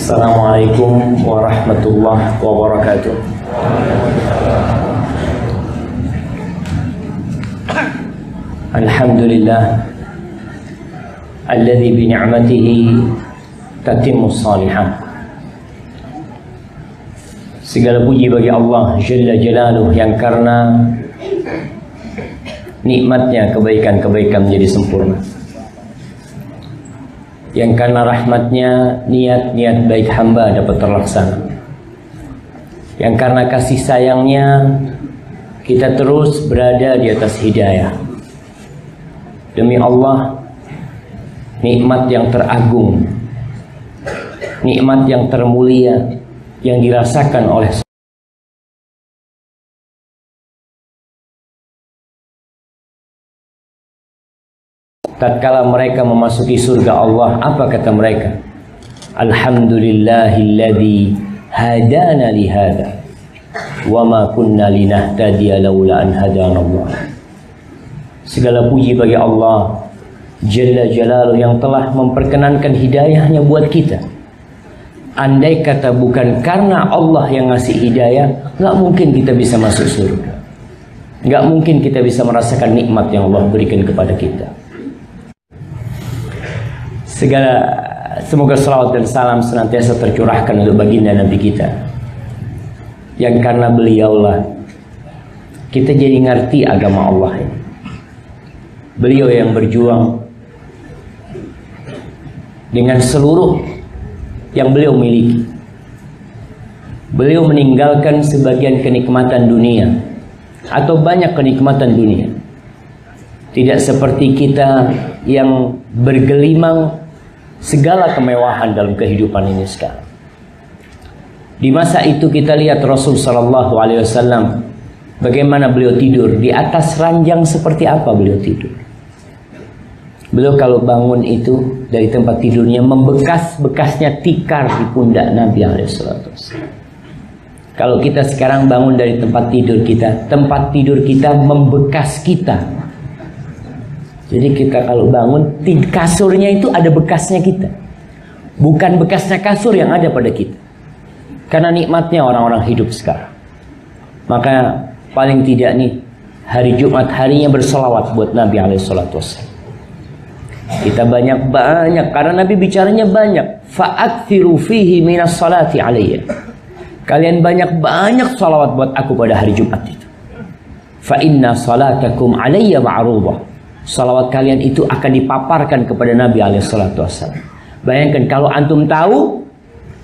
Assalamualaikum warahmatullahi wabarakatuh. Alhamdulillah alladzi bi ni'matihi tatimmus shalihat. Segala puji bagi Allah Jalla Jalaluhu yang karena nikmatnya kebaikan-kebaikan menjadi sempurna, yang karena rahmatnya niat-niat baik hamba dapat terlaksana, yang karena kasih sayangnya kita terus berada di atas hidayah. Demi Allah, nikmat yang teragung, nikmat yang termulia yang dirasakan oleh tatkala mereka memasuki surga Allah, apa kata mereka? Alhamdulillahilladzi hadana lihada wa ma kunna linahtadiya laula an hadanallah. Segala puji bagi Allah Jalla Jalaluhu yang telah memperkenankan hidayahnya buat kita. Andai kata bukan karena Allah yang ngasih hidayah, nggak mungkin kita bisa masuk surga, nggak mungkin kita bisa merasakan nikmat yang Allah berikan kepada kita. Semoga salawat dan salam senantiasa tercurahkan untuk baginda Nabi kita, yang karena beliaulah kita jadi ngerti agama Allah ini. Beliau yang berjuang dengan seluruh yang beliau miliki. Beliau meninggalkan sebagian kenikmatan dunia atau banyak kenikmatan dunia. Tidak seperti kita yang bergelimang segala kemewahan dalam kehidupan ini sekarang. Di masa itu kita lihat Rasul Sallallahu Alaihi Wasallam bagaimana beliau tidur di atas ranjang, seperti apa beliau tidur. Beliau kalau bangun itu dari tempat tidurnya membekas-bekasnya tikar di pundak Nabi SAW. Kalau kita sekarang bangun dari tempat tidur kita membekas kita. Jadi kita kalau bangun, kasurnya itu ada bekasnya kita, bukan bekasnya kasur yang ada pada kita. Karena nikmatnya orang-orang hidup sekarang. Maka paling tidak nih, hari Jumat harinya berselawat buat Nabi SAW. Kita banyak-banyak, karena Nabi bicaranya banyak. Fa'akthiru fihi minas salati alayya. Kalian banyak-banyak salawat buat aku pada hari Jumat itu. Fa inna salatakum alayya ma'rudah. Salawat kalian itu akan dipaparkan kepada Nabi SAW. Bayangkan kalau antum tahu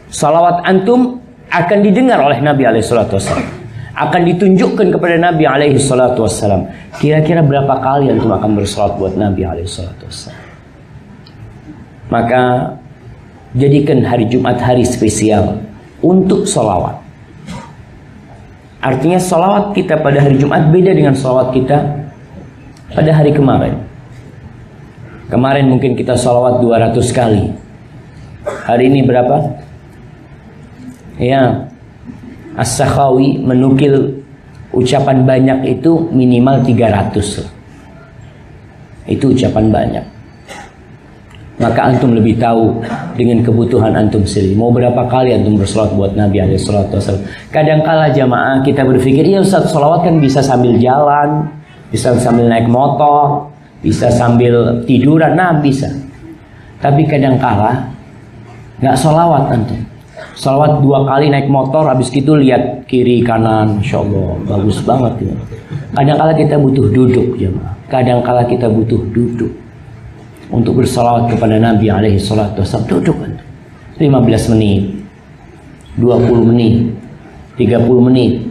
salawat antum akan didengar oleh Nabi SAW, akan ditunjukkan kepada Nabi SAW. Kira-kira berapa kali antum akan bersalawat buat Nabi SAW? Maka jadikan hari Jumat hari spesial untuk salawat. Artinya salawat kita pada hari Jumat beda dengan salawat kita pada hari kemarin. Kemarin mungkin kita salawat 200 kali. Hari ini berapa? Ya, As-Sakhawi menukil ucapan banyak itu minimal 300. Itu ucapan banyak. Maka antum lebih tahu dengan kebutuhan antum sendiri. Mau berapa kali antum bersolawat buat Nabi SAW. Kadangkala jamaah kita berpikir, iya Ustaz, solawat kan bisa sambil jalan, bisa sambil naik motor, bisa sambil tiduran. Nah bisa. Tapi kadangkala nggak solawat antum. Solawat 2 kali naik motor, habis itu lihat kiri kanan, Masya Allah, bagus banget ya. Kadangkala kita butuh duduk jemaah. Kadangkala kita butuh duduk untuk bersalawat kepada Nabi SAW. Duduk kan, 15 menit, 20 menit, 30 menit,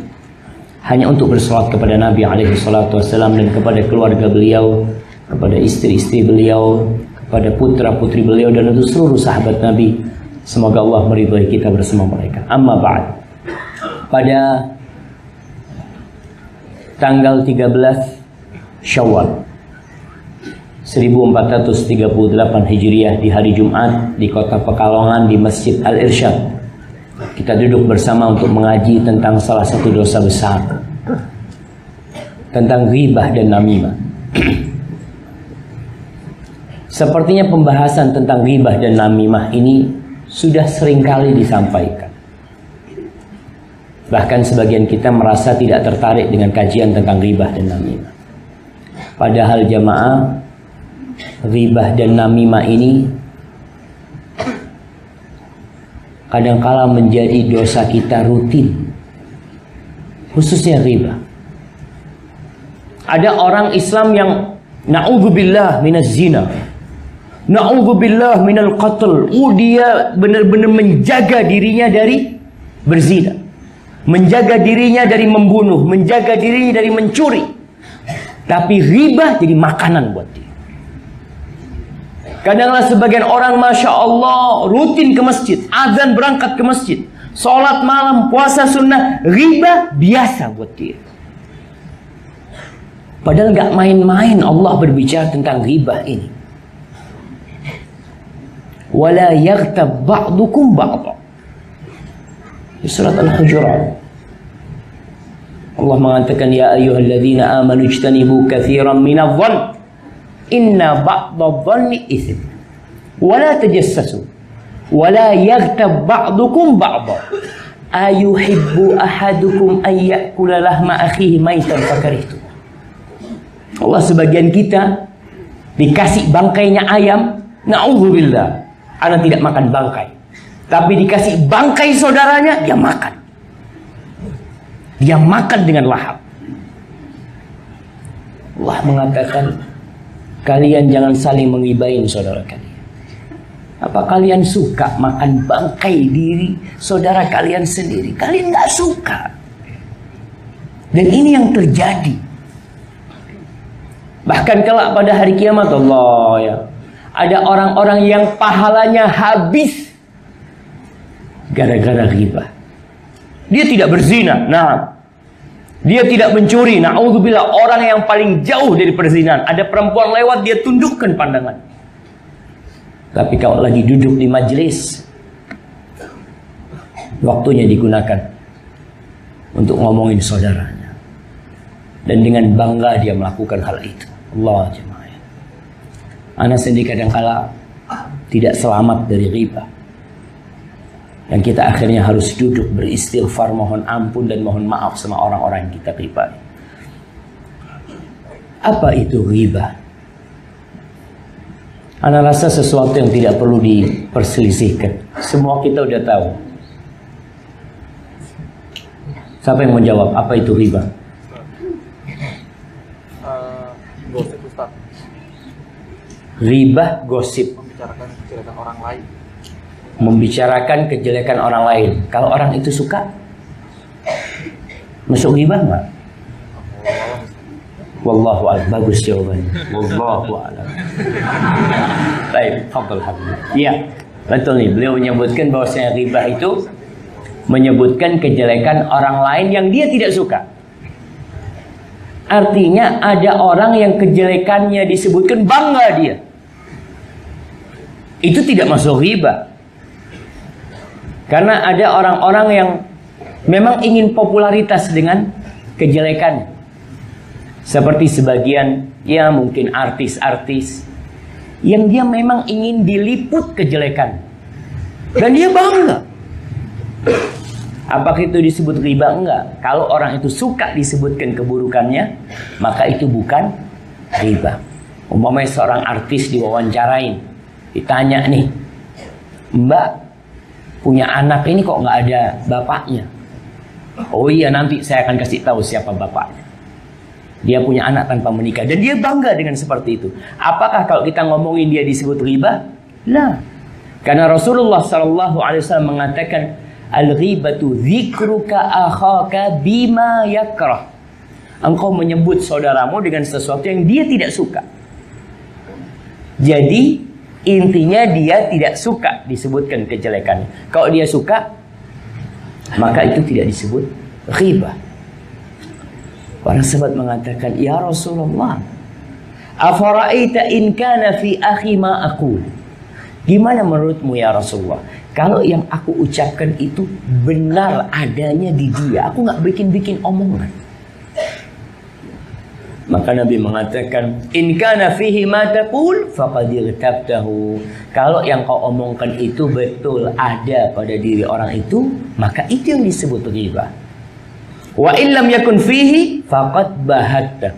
hanya untuk bersalawat kepada Nabi SAW dan kepada keluarga beliau, kepada istri-istri beliau, kepada putra-putri beliau, dan untuk seluruh sahabat Nabi. Semoga Allah meridhai kita bersama mereka. Amma ba'd. Pada tanggal 13 Syawal 1438 Hijriah di hari Jumat di kota Pekalongan di Masjid Al-Irsyad, kita duduk bersama untuk mengaji tentang salah satu dosa besar, tentang ghibah dan namimah. Sepertinya pembahasan tentang ghibah dan namimah ini sudah seringkali disampaikan. Bahkan sebagian kita merasa tidak tertarik dengan kajian tentang ghibah dan namimah. Padahal jamaah, ghibah dan namimah ini kadangkala menjadi dosa kita rutin, khususnya ghibah. Ada orang Islam yang na'udzubillah minaz zina, na'udzubillah minal qatl. Dia benar-benar menjaga dirinya dari berzina, menjaga dirinya dari membunuh, menjaga dirinya dari mencuri. Tapi ghibah jadi makanan buat dia. Kadang-kadang sebagian orang Masya Allah rutin ke masjid, azan berangkat ke masjid, sholat malam, puasa sunnah, ghibah biasa buat dia. Padahal nggak main-main Allah berbicara tentang ghibah ini. Wala yaghtab ba'dukum ba'dha. Di surat Al-Hujurat Allah mengatakan, ya ayyuhalladzina amanu ijtanibu katsiran minadh-dhann inna ba'dadh-dhanni itsm wala tajassasu wala yaghtab ba'dukum ba'dha ayuhibbu ahadukum an ya'kula lahma akhihi maitan fakarihtum. Allah, sebagian kita dikasih bangkainya ayam, na'udzubillah, ana tidak makan bangkai. Tapi dikasih bangkai saudaranya, dia makan. Dia makan dengan lahap. Allah mengatakan, kalian jangan saling menggibahin saudara kalian. Apa kalian suka makan bangkai diri saudara kalian sendiri? Kalian nggak suka. Dan ini yang terjadi. Bahkan kelak pada hari kiamat, Allah ya, ada orang-orang yang pahalanya habis gara-gara ghibah. Dia tidak berzina, nah, dia tidak mencuri, na'udzubillah, orang yang paling jauh dari perzinahan. Ada perempuan lewat, dia tundukkan pandangan. Tapi kalau lagi duduk di majelis, waktunya digunakan untuk ngomongin saudaranya, dan dengan bangga dia melakukan hal itu. Allah jemaah. Ana sendiri kadang-kala tidak selamat dari ghibah. Dan kita akhirnya harus duduk beristighfar, mohon ampun dan mohon maaf sama orang-orang yang kita ghibah. Apa itu ghibah? Ana rasa sesuatu yang tidak perlu diperselisihkan. Semua kita udah tahu. Siapa yang mau jawab apa itu ghibah? Gosip, Ustaz. Ghibah, gosip, Membicarakan kejelekan orang lain. Membicarakan kejelekan orang lain. Kalau orang itu suka, masuk ghibah nggak? Wallahu a'lam. Bagus jawabannya. Wallahu a'lam. Baik, fadhal habib. Iya, betul nih. Beliau menyebutkan bahwasanya ghibah itu menyebutkan kejelekan orang lain yang dia tidak suka. Artinya ada orang yang kejelekannya disebutkan, bangga dia. Itu tidak masuk ghibah. Karena ada orang-orang yang memang ingin popularitas dengan kejelekan. Seperti sebagian, ya mungkin artis-artis yang dia memang ingin diliput kejelekan. Dan dia bangga. Apakah itu disebut ghibah? Enggak. Kalau orang itu suka disebutkan keburukannya, maka itu bukan ghibah. Umpamanya seorang artis diwawancarain, ditanya nih, Mbak, punya anak ini kok nggak ada bapaknya? Oh iya, nanti saya akan kasih tahu siapa bapaknya. Dia punya anak tanpa menikah dan dia bangga dengan seperti itu. Apakah kalau kita ngomongin dia disebut ghibah? Lah. Karena Rasulullah SAW mengatakan, al-ghibatu dzikruka akhaka bima yakrah. Engkau menyebut saudaramu dengan sesuatu yang dia tidak suka. Jadi intinya dia tidak suka disebutkan kejelekannya. Kalau dia suka, maka itu tidak disebut ghibah. Para sahabat mengatakan, ya Rasulullah, afara'aita in kana fi akhi ma aqul. Gimana menurutmu ya Rasulullah, kalau yang aku ucapkan itu benar adanya di dia, aku nggak bikin-bikin omongan. Maka Nabi mengatakan, in kana fihi ma taqul faqad irtabtahu. Kalau yang kau omongkan itu betul ada pada diri orang itu, maka itu yang disebut ghibah. Wa in lam yakun fihi faqad bahatta.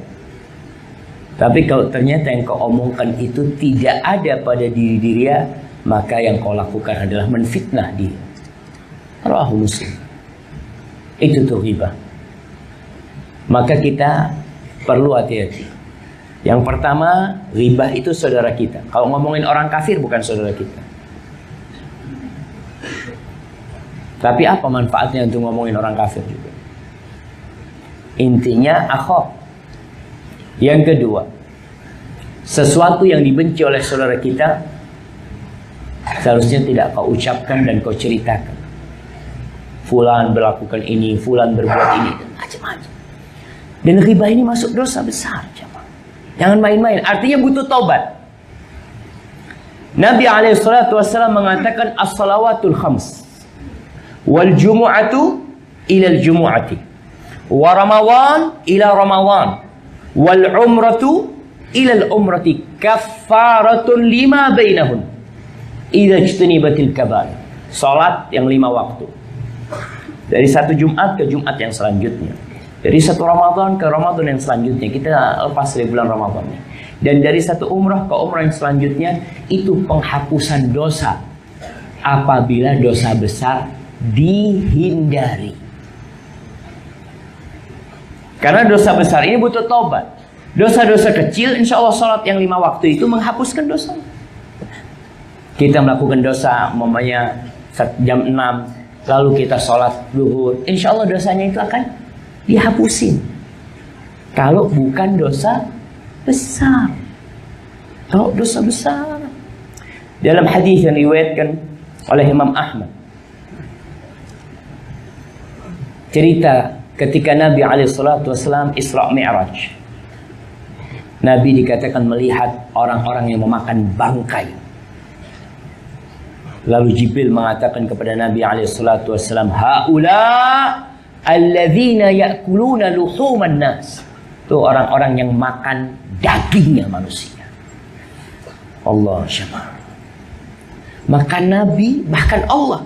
Tapi kalau ternyata yang kau omongkan itu tidak ada pada diri dia, maka yang kau lakukan adalah menfitnah dia. Rawahu Muslim. Itu tuh ghibah. Maka kita perlu hati-hati. Yang pertama, ghibah itu saudara kita. Kalau ngomongin orang kafir bukan saudara kita. Tapi apa manfaatnya untuk ngomongin orang kafir juga? Intinya akhok. Yang kedua, sesuatu yang dibenci oleh saudara kita seharusnya tidak kau ucapkan dan kau ceritakan. Fulan berlakukan ini, fulan berbuat ini, macam-macam. Dan ghibah ini masuk dosa besar. Jangan main-main. Artinya butuh taubat. Nabi SAW mengatakan as-salawatul khams wal jumu'atu ila al-jumu'ati wa ramawan ila ramawan wal umratu ila al-umrati kaffaratun lima bainahun idza ijtanibatil kaba'ir. Salat yang 5 waktu. Dari satu Jumat ke Jumat yang selanjutnya. Dari satu Ramadan ke Ramadan yang selanjutnya. Kita lepas dari bulan Ramadan ini. Dan dari satu umrah ke umrah yang selanjutnya. Itu penghapusan dosa. Apabila dosa besar dihindari. Karena dosa besar ini butuh taubat. Dosa-dosa kecil insya Allah salat yang 5 waktu itu menghapuskan dosa. Kita melakukan dosa umpamanya jam 6. Lalu kita salat zuhur. Insya Allah dosanya itu akan dihapusin. Kalau bukan dosa besar. Kalau dosa besar. Dalam hadis yang diriwayatkan oleh Imam Ahmad, cerita ketika Nabi SAW Isra Mi'raj. Nabi dikatakan melihat orang-orang yang memakan bangkai. Lalu Jibril mengatakan kepada Nabi SAW, haula alladzina ya'kuluna luhuman nas. Itu orang-orang yang makan dagingnya manusia. Allah syabab. Maka Nabi, bahkan Allah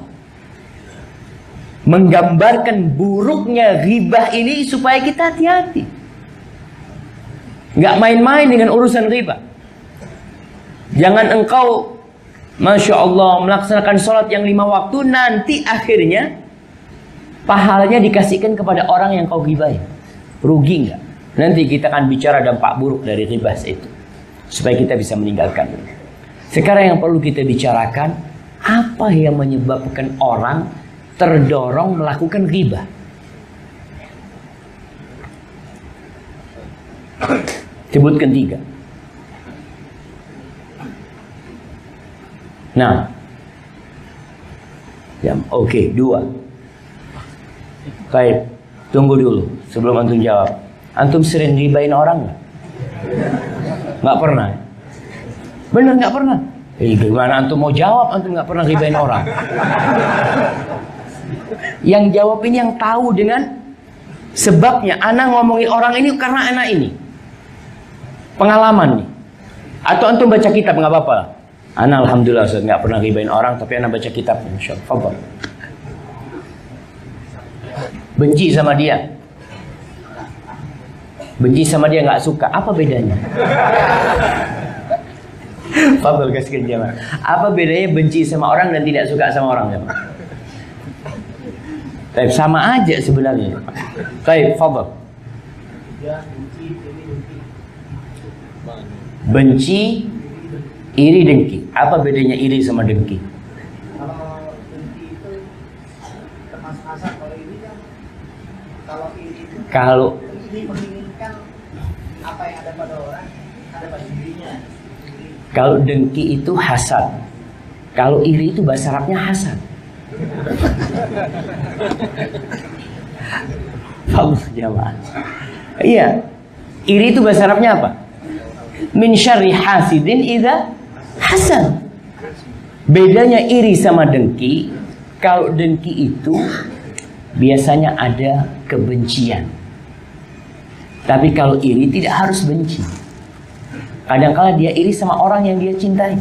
menggambarkan buruknya ghibah ini supaya kita hati-hati. Nggak main-main dengan urusan ghibah. Jangan engkau Masya Allah melaksanakan sholat yang 5 waktu, nanti akhirnya pahalanya dikasihkan kepada orang yang kau ghibahi. Rugi nggak? Nanti kita akan bicara dampak buruk dari ghibah itu, supaya kita bisa meninggalkan. Sekarang yang perlu kita bicarakan, apa yang menyebabkan orang terdorong melakukan ghibah? Sebutkan 3. Nah, ya, oke, 2. Baik, tunggu dulu sebelum antum jawab. Antum sering ghibahin orang nggak? Nggak pernah. Bener nggak pernah? Gimana antum mau jawab? Antum nggak pernah ghibahin orang. Yang jawab ini yang tahu dengan sebabnya. Ana ngomongin orang ini karena ana ini pengalaman nih. Atau antum baca kitab nggak apa-apa. Ana alhamdulillah Ustaz nggak pernah ghibahin orang, tapi ana baca kitab. Insyaallah. Benci sama dia, nggak suka, apa bedanya? Fadhol kasih jamaah. Apa bedanya benci sama orang dan tidak suka sama orang, jamaah? Tapi sama aja sebenarnya. Baik, fadhol. Benci, iri, dengki. Apa bedanya iri sama dengki? Kalau dengki itu termasuk hasad, kalau ini kan kalau iri itu ini menginginkan apa yang ada pada orang ada pada dirinya. Kalau dengki itu hasad. Kalau iri itu bahasa Arabnya hasad. Allah jamaah. Iya. Iri itu bahasa Arabnya apa? Min syarri hasidin idza hasad. Bedanya iri sama dengki, kalau dengki itu biasanya ada kebencian. Tapi kalau iri tidak harus benci. Kadang-kala dia iri sama orang yang dia cintai.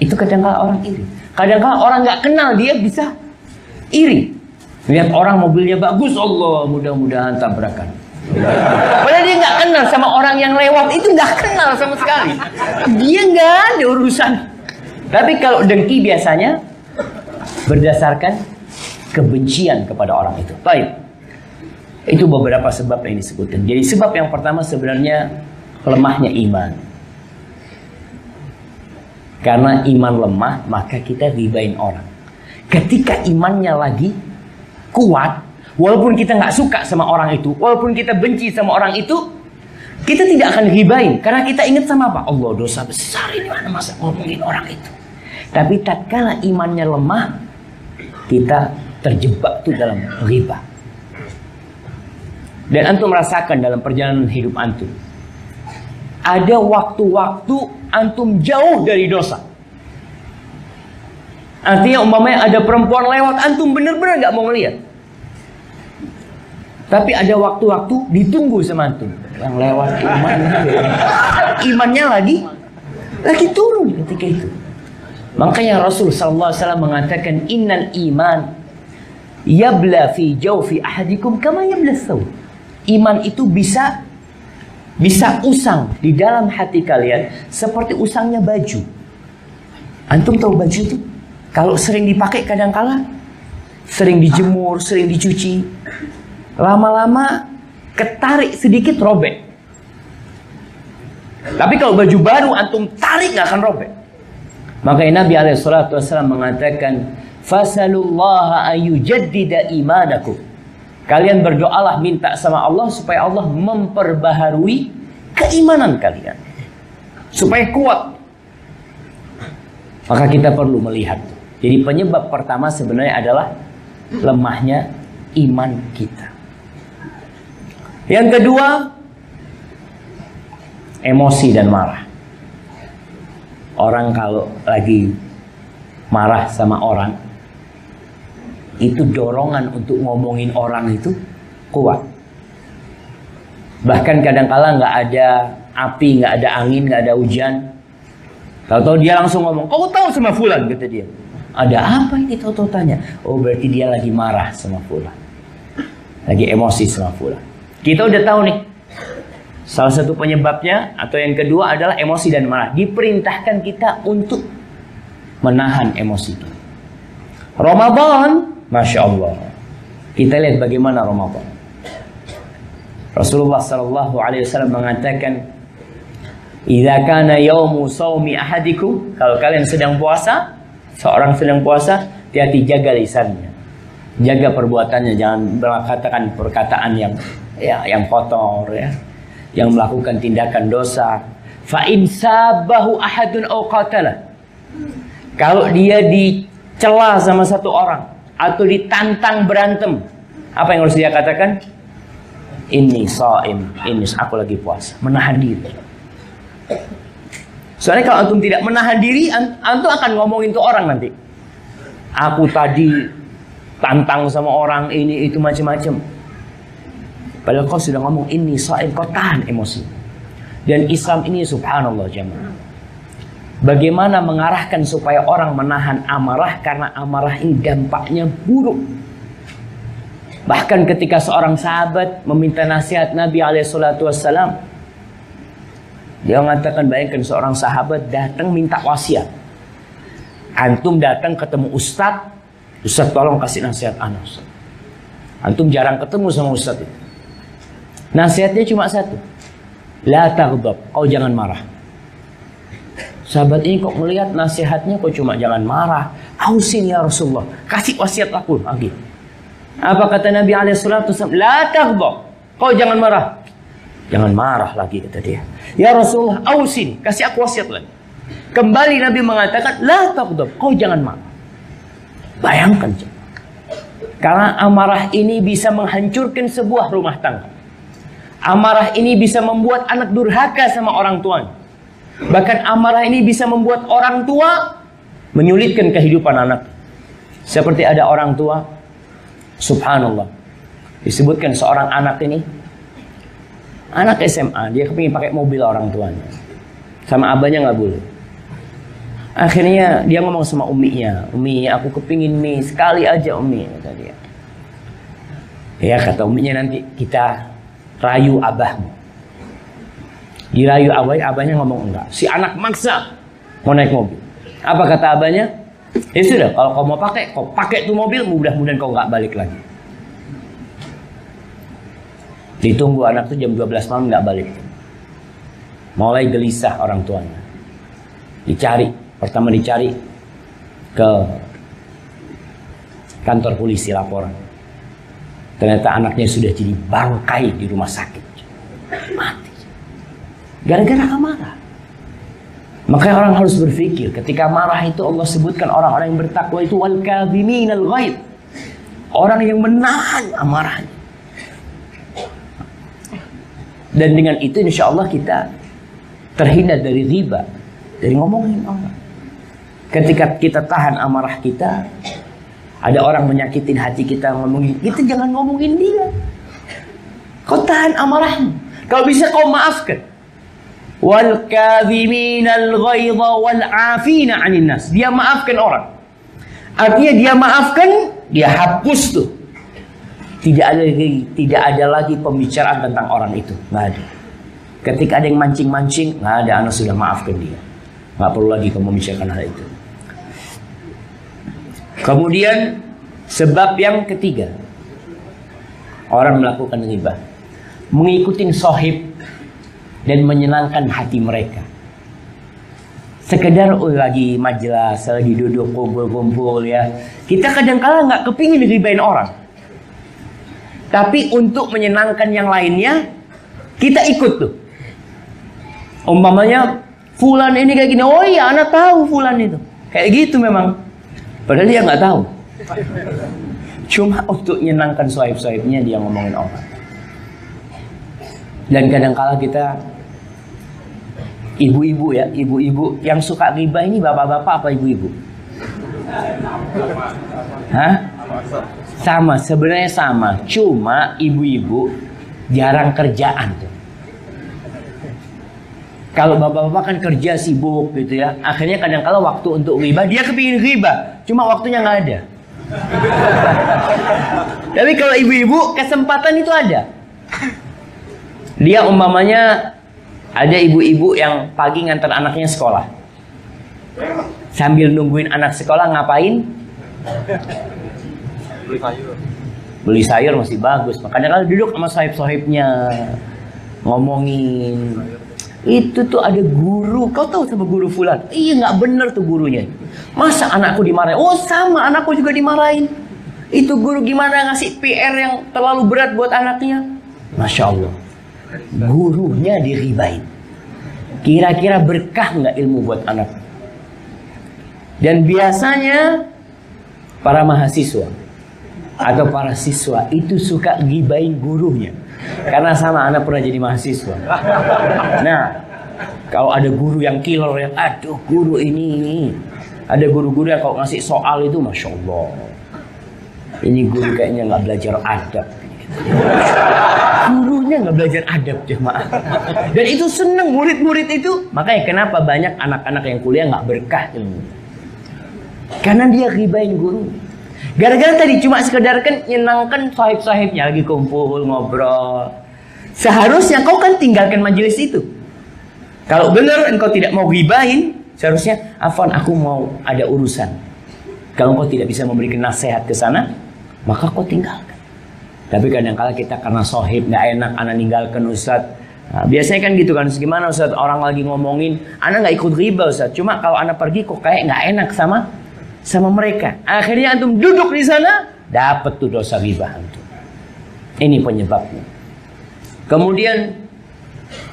Itu kadang-kala orang iri. Kadang-kala orang nggak kenal dia bisa iri. Lihat orang mobilnya bagus, Allah mudah-mudahan tabrakan. Padahal dia nggak kenal sama orang yang lewat itu, nggak kenal sama sekali. Dia nggak ada urusan. Tapi kalau dengki biasanya berdasarkan kebencian kepada orang itu. Baik. Itu beberapa sebab yang disebutkan. Jadi sebab yang pertama sebenarnya lemahnya iman. Karena iman lemah, maka kita ribain orang. Ketika imannya lagi kuat, walaupun kita nggak suka sama orang itu, walaupun kita benci sama orang itu, kita tidak akan ribain. Karena kita ingat sama apa? Allah, dosa besar ini, mana masa ngomongin orang itu. Tapi tatkala imannya lemah, kita terjebak tuh dalam riba. Dan antum merasakan dalam perjalanan hidup antum, ada waktu-waktu antum jauh dari dosa. Artinya umpamanya ada perempuan lewat, antum benar-benar gak mau melihat. Tapi ada waktu-waktu ditunggu sama antum. Yang lewat imannya lagi turun ketika itu. Makanya Rasul SAW mengatakan, innal iman yabla fi jawfi ahadikum kama yabla thawb. Iman itu bisa usang di dalam hati kalian seperti usangnya baju. Antum tahu baju itu? Kalau sering dipakai kadang-kala sering dijemur, sering dicuci, lama-lama ketarik sedikit robek. Tapi kalau baju baru antum tarik nggak akan robek. Makanya Nabi SAW mengatakan, fasalullaha ayyujaddida imanakum. Kalian berdoalah, minta sama Allah supaya Allah memperbaharui keimanan kalian, supaya kuat. Maka kita perlu melihat. Jadi penyebab pertama sebenarnya adalah lemahnya iman kita. Yang kedua, emosi dan marah. Orang kalau lagi marah sama orang, itu dorongan untuk ngomongin orang itu kuat. Bahkan kadang-kala nggak ada api, nggak ada angin, nggak ada hujan, tahu-tahu dia langsung ngomong, kau tahu sama fulan, kata dia. Ada apa ini? Tahu-tahu tanya. Oh, berarti dia lagi marah sama fulan, lagi emosi sama fulan. Kita udah tahu nih, salah satu penyebabnya atau yang kedua adalah emosi dan marah. Diperintahkan kita untuk menahan emosi kita. Ramadan, Masya Allah, kita lihat bagaimana Ramadan. Rasulullah SAW mengatakan, idza kana yaumu shaumi ahadikum, kalau kalian sedang puasa, seorang sedang puasa, hati-hati jaga lisannya, jaga perbuatannya, jangan mengatakan perkataan yang kotor, ya, yang melakukan tindakan dosa. Fa in sabahu ahadun aw qatala, kalau dia dicela sama satu orang atau ditantang berantem, apa yang harus dia katakan? Inni shaim, ini aku lagi puasa, menahan diri. Soalnya kalau antum tidak menahan diri, antum akan ngomongin ke orang nanti. Aku tadi tantang sama orang ini itu macam-macam. Padahal kau sudah ngomong inni shaim, kau tahan emosi. Dan Islam ini subhanallah jemaah, bagaimana mengarahkan supaya orang menahan amarah, karena amarah ini dampaknya buruk. Bahkan ketika seorang sahabat meminta nasihat Nabi SAW, dia mengatakan, bayangkan seorang sahabat datang minta wasiat. Antum datang ketemu Ustadz, Ustadz tolong kasih nasihat ana. Antum jarang ketemu sama Ustadz itu. Nasihatnya cuma satu, la taghdab, kau jangan marah. Sahabat ini kok melihat nasihatnya kok cuma jangan marah. Ausin ya Rasulullah, kasih wasiat aku lagi. Apa kata Nabi SAW? La taghdab, kau jangan marah. Jangan marah lagi, kata dia. Ya Rasulullah, ausin, kasih aku wasiat lagi. Kembali Nabi mengatakan, la taghdab, kau jangan marah. Bayangkan, karena amarah ini bisa menghancurkan sebuah rumah tangga. Amarah ini bisa membuat anak durhaka sama orang tuanya. Bahkan amarah ini bisa membuat orang tua menyulitkan kehidupan anak. Seperti ada orang tua, subhanallah, disebutkan seorang anak ini Anak SMA, dia kepingin pakai mobil orang tuanya. Sama abahnya nggak boleh. Akhirnya dia ngomong sama uminya, Umi, aku kepingin nih, sekali aja Umi, kata dia. Ya kata uminya, nanti kita rayu abahmu. Dirayu abahnya ngomong enggak. Si anak maksa mau naik mobil. Apa kata abahnya? Ya sudah, kalau kau mau pakai, kau pakai tuh mobil, mudah-mudahan kau nggak balik lagi. Ditunggu anak tuh jam 12 malam nggak balik. Mulai gelisah orang tuanya. Dicari, pertama dicari ke kantor polisi laporan. Ternyata anaknya sudah jadi bangkai di rumah sakit. Mati. Gara-gara amarah. Makanya orang harus berpikir, ketika marah itu Allah sebutkan orang-orang yang bertakwa itu wal kadhiminal ghaidh. Orang yang menahan amarahnya. Dan dengan itu insya Allah kita terhindar dari riba, dari ngomongin orang. Ketika kita tahan amarah kita, ada orang menyakitin hati kita, ngomongin, kita jangan ngomongin dia. Kau tahan amarahmu. Kalau bisa kau maafkan. Wal kadhiminal ghaidha wal 'afina 'anil nas. Dia maafkan orang. Artinya dia maafkan, dia hapus tuh. Tidak ada lagi pembicaraan tentang orang itu, nggak ada. Ketika ada yang mancing-mancing, nggak ada, anak sudah maafkan dia. Nggak perlu lagi kamu membicarakan hal itu. Kemudian sebab yang ketiga, orang melakukan ghibah, mengikuti sohib dan menyenangkan hati mereka. Sekedar lagi majelis, lagi duduk kumpul-kumpul ya. Kita kadang-kala nggak kepingin ghibahin orang. Tapi untuk menyenangkan yang lainnya, kita ikut tuh. Umpamanya, fulan ini kayak gini. Oh iya, anak tahu fulan itu. Kayak gitu memang. Padahal dia nggak tahu. Cuma untuk menyenangkan sohib-sohibnya dia ngomongin orang. Dan kadang-kala kita ibu-ibu ya, ibu-ibu yang suka ghibah ini bapak-bapak apa ibu-ibu? Hah? Sama, sebenarnya sama. Cuma ibu-ibu jarang kerjaan tuh. Kalau bapak-bapak kan kerja sibuk gitu ya. Akhirnya kadang-kala waktu untuk ghibah, dia kepingin ghibah, cuma waktunya nggak ada. Tapi kalau ibu-ibu kesempatan itu ada. Dia umpamanya ada ibu-ibu yang pagi ngantar anaknya sekolah. Sambil nungguin anak sekolah ngapain? Beli sayur. Beli sayur masih bagus. Makanya kalau duduk sama sahib-sahibnya ngomongin, itu tuh ada guru. Kau tahu sama guru fulan? Iya nggak bener tuh gurunya. Masa anakku dimarahin? Oh sama, anakku juga dimarahin. Itu guru gimana ngasih PR yang terlalu berat buat anaknya? Masya Allah. Gurunya diribain. Kira-kira berkah nggak ilmu buat anak? Dan biasanya para mahasiswa atau para siswa itu suka gibain gurunya. Karena sama anak pernah jadi mahasiswa. Nah, kalau ada guru yang killer yang, aduh guru ini. Ada guru-guru yang kalau ngasih soal itu Masya Allah. Ini guru kayaknya nggak belajar adab. Gurunya nggak belajar adab jemaah. Dan itu seneng murid-murid itu. Makanya kenapa banyak anak-anak yang kuliah nggak berkah ilmu. Karena dia ghibain guru. Gara-gara tadi cuma sekedar kan nyenangkan sahib-sahibnya lagi kumpul ngobrol. Seharusnya kau kan tinggalkan majelis itu. Kalau benar engkau tidak mau ghibain, seharusnya afwan aku mau ada urusan. Kalau engkau tidak bisa memberikan nasihat ke sana, maka kau tinggalkan. Tapi kadang-kala kita karena sahib nggak enak, anak ninggalkan Ustaz. Nah, biasanya kan gitu kan, gimana Ustaz, orang lagi ngomongin, anak nggak ikut ghibah Ustaz. Cuma kalau anak pergi kok kayak nggak enak sama mereka. Akhirnya antum duduk di sana, dapat tuh dosa ghibah antum. Ini penyebabnya. Kemudian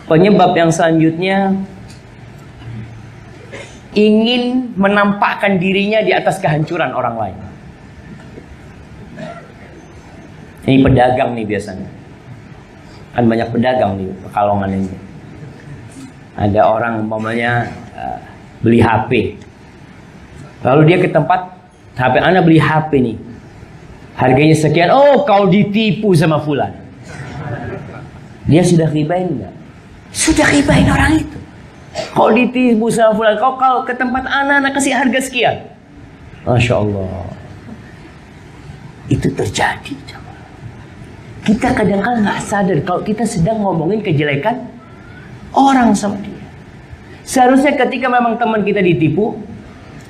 penyebab yang selanjutnya, ingin menampakkan dirinya di atas kehancuran orang lain. Ini pedagang nih biasanya. Kan banyak pedagang di Pekalongan ini. Ada orang umpamanya beli HP. Lalu dia ke tempat HP, Anda beli HP nih. Harganya sekian. Oh, kau ditipu sama fulan. Dia sudah ribain enggak? Sudah ribain orang itu. Kau ditipu sama fulan, kau kalau ke tempat anak kasih harga sekian. Masya Allah. Itu terjadi. Kita kadang-kadang nggak sadar kalau kita sedang ngomongin kejelekan orang sama dia. Seharusnya ketika memang teman kita ditipu,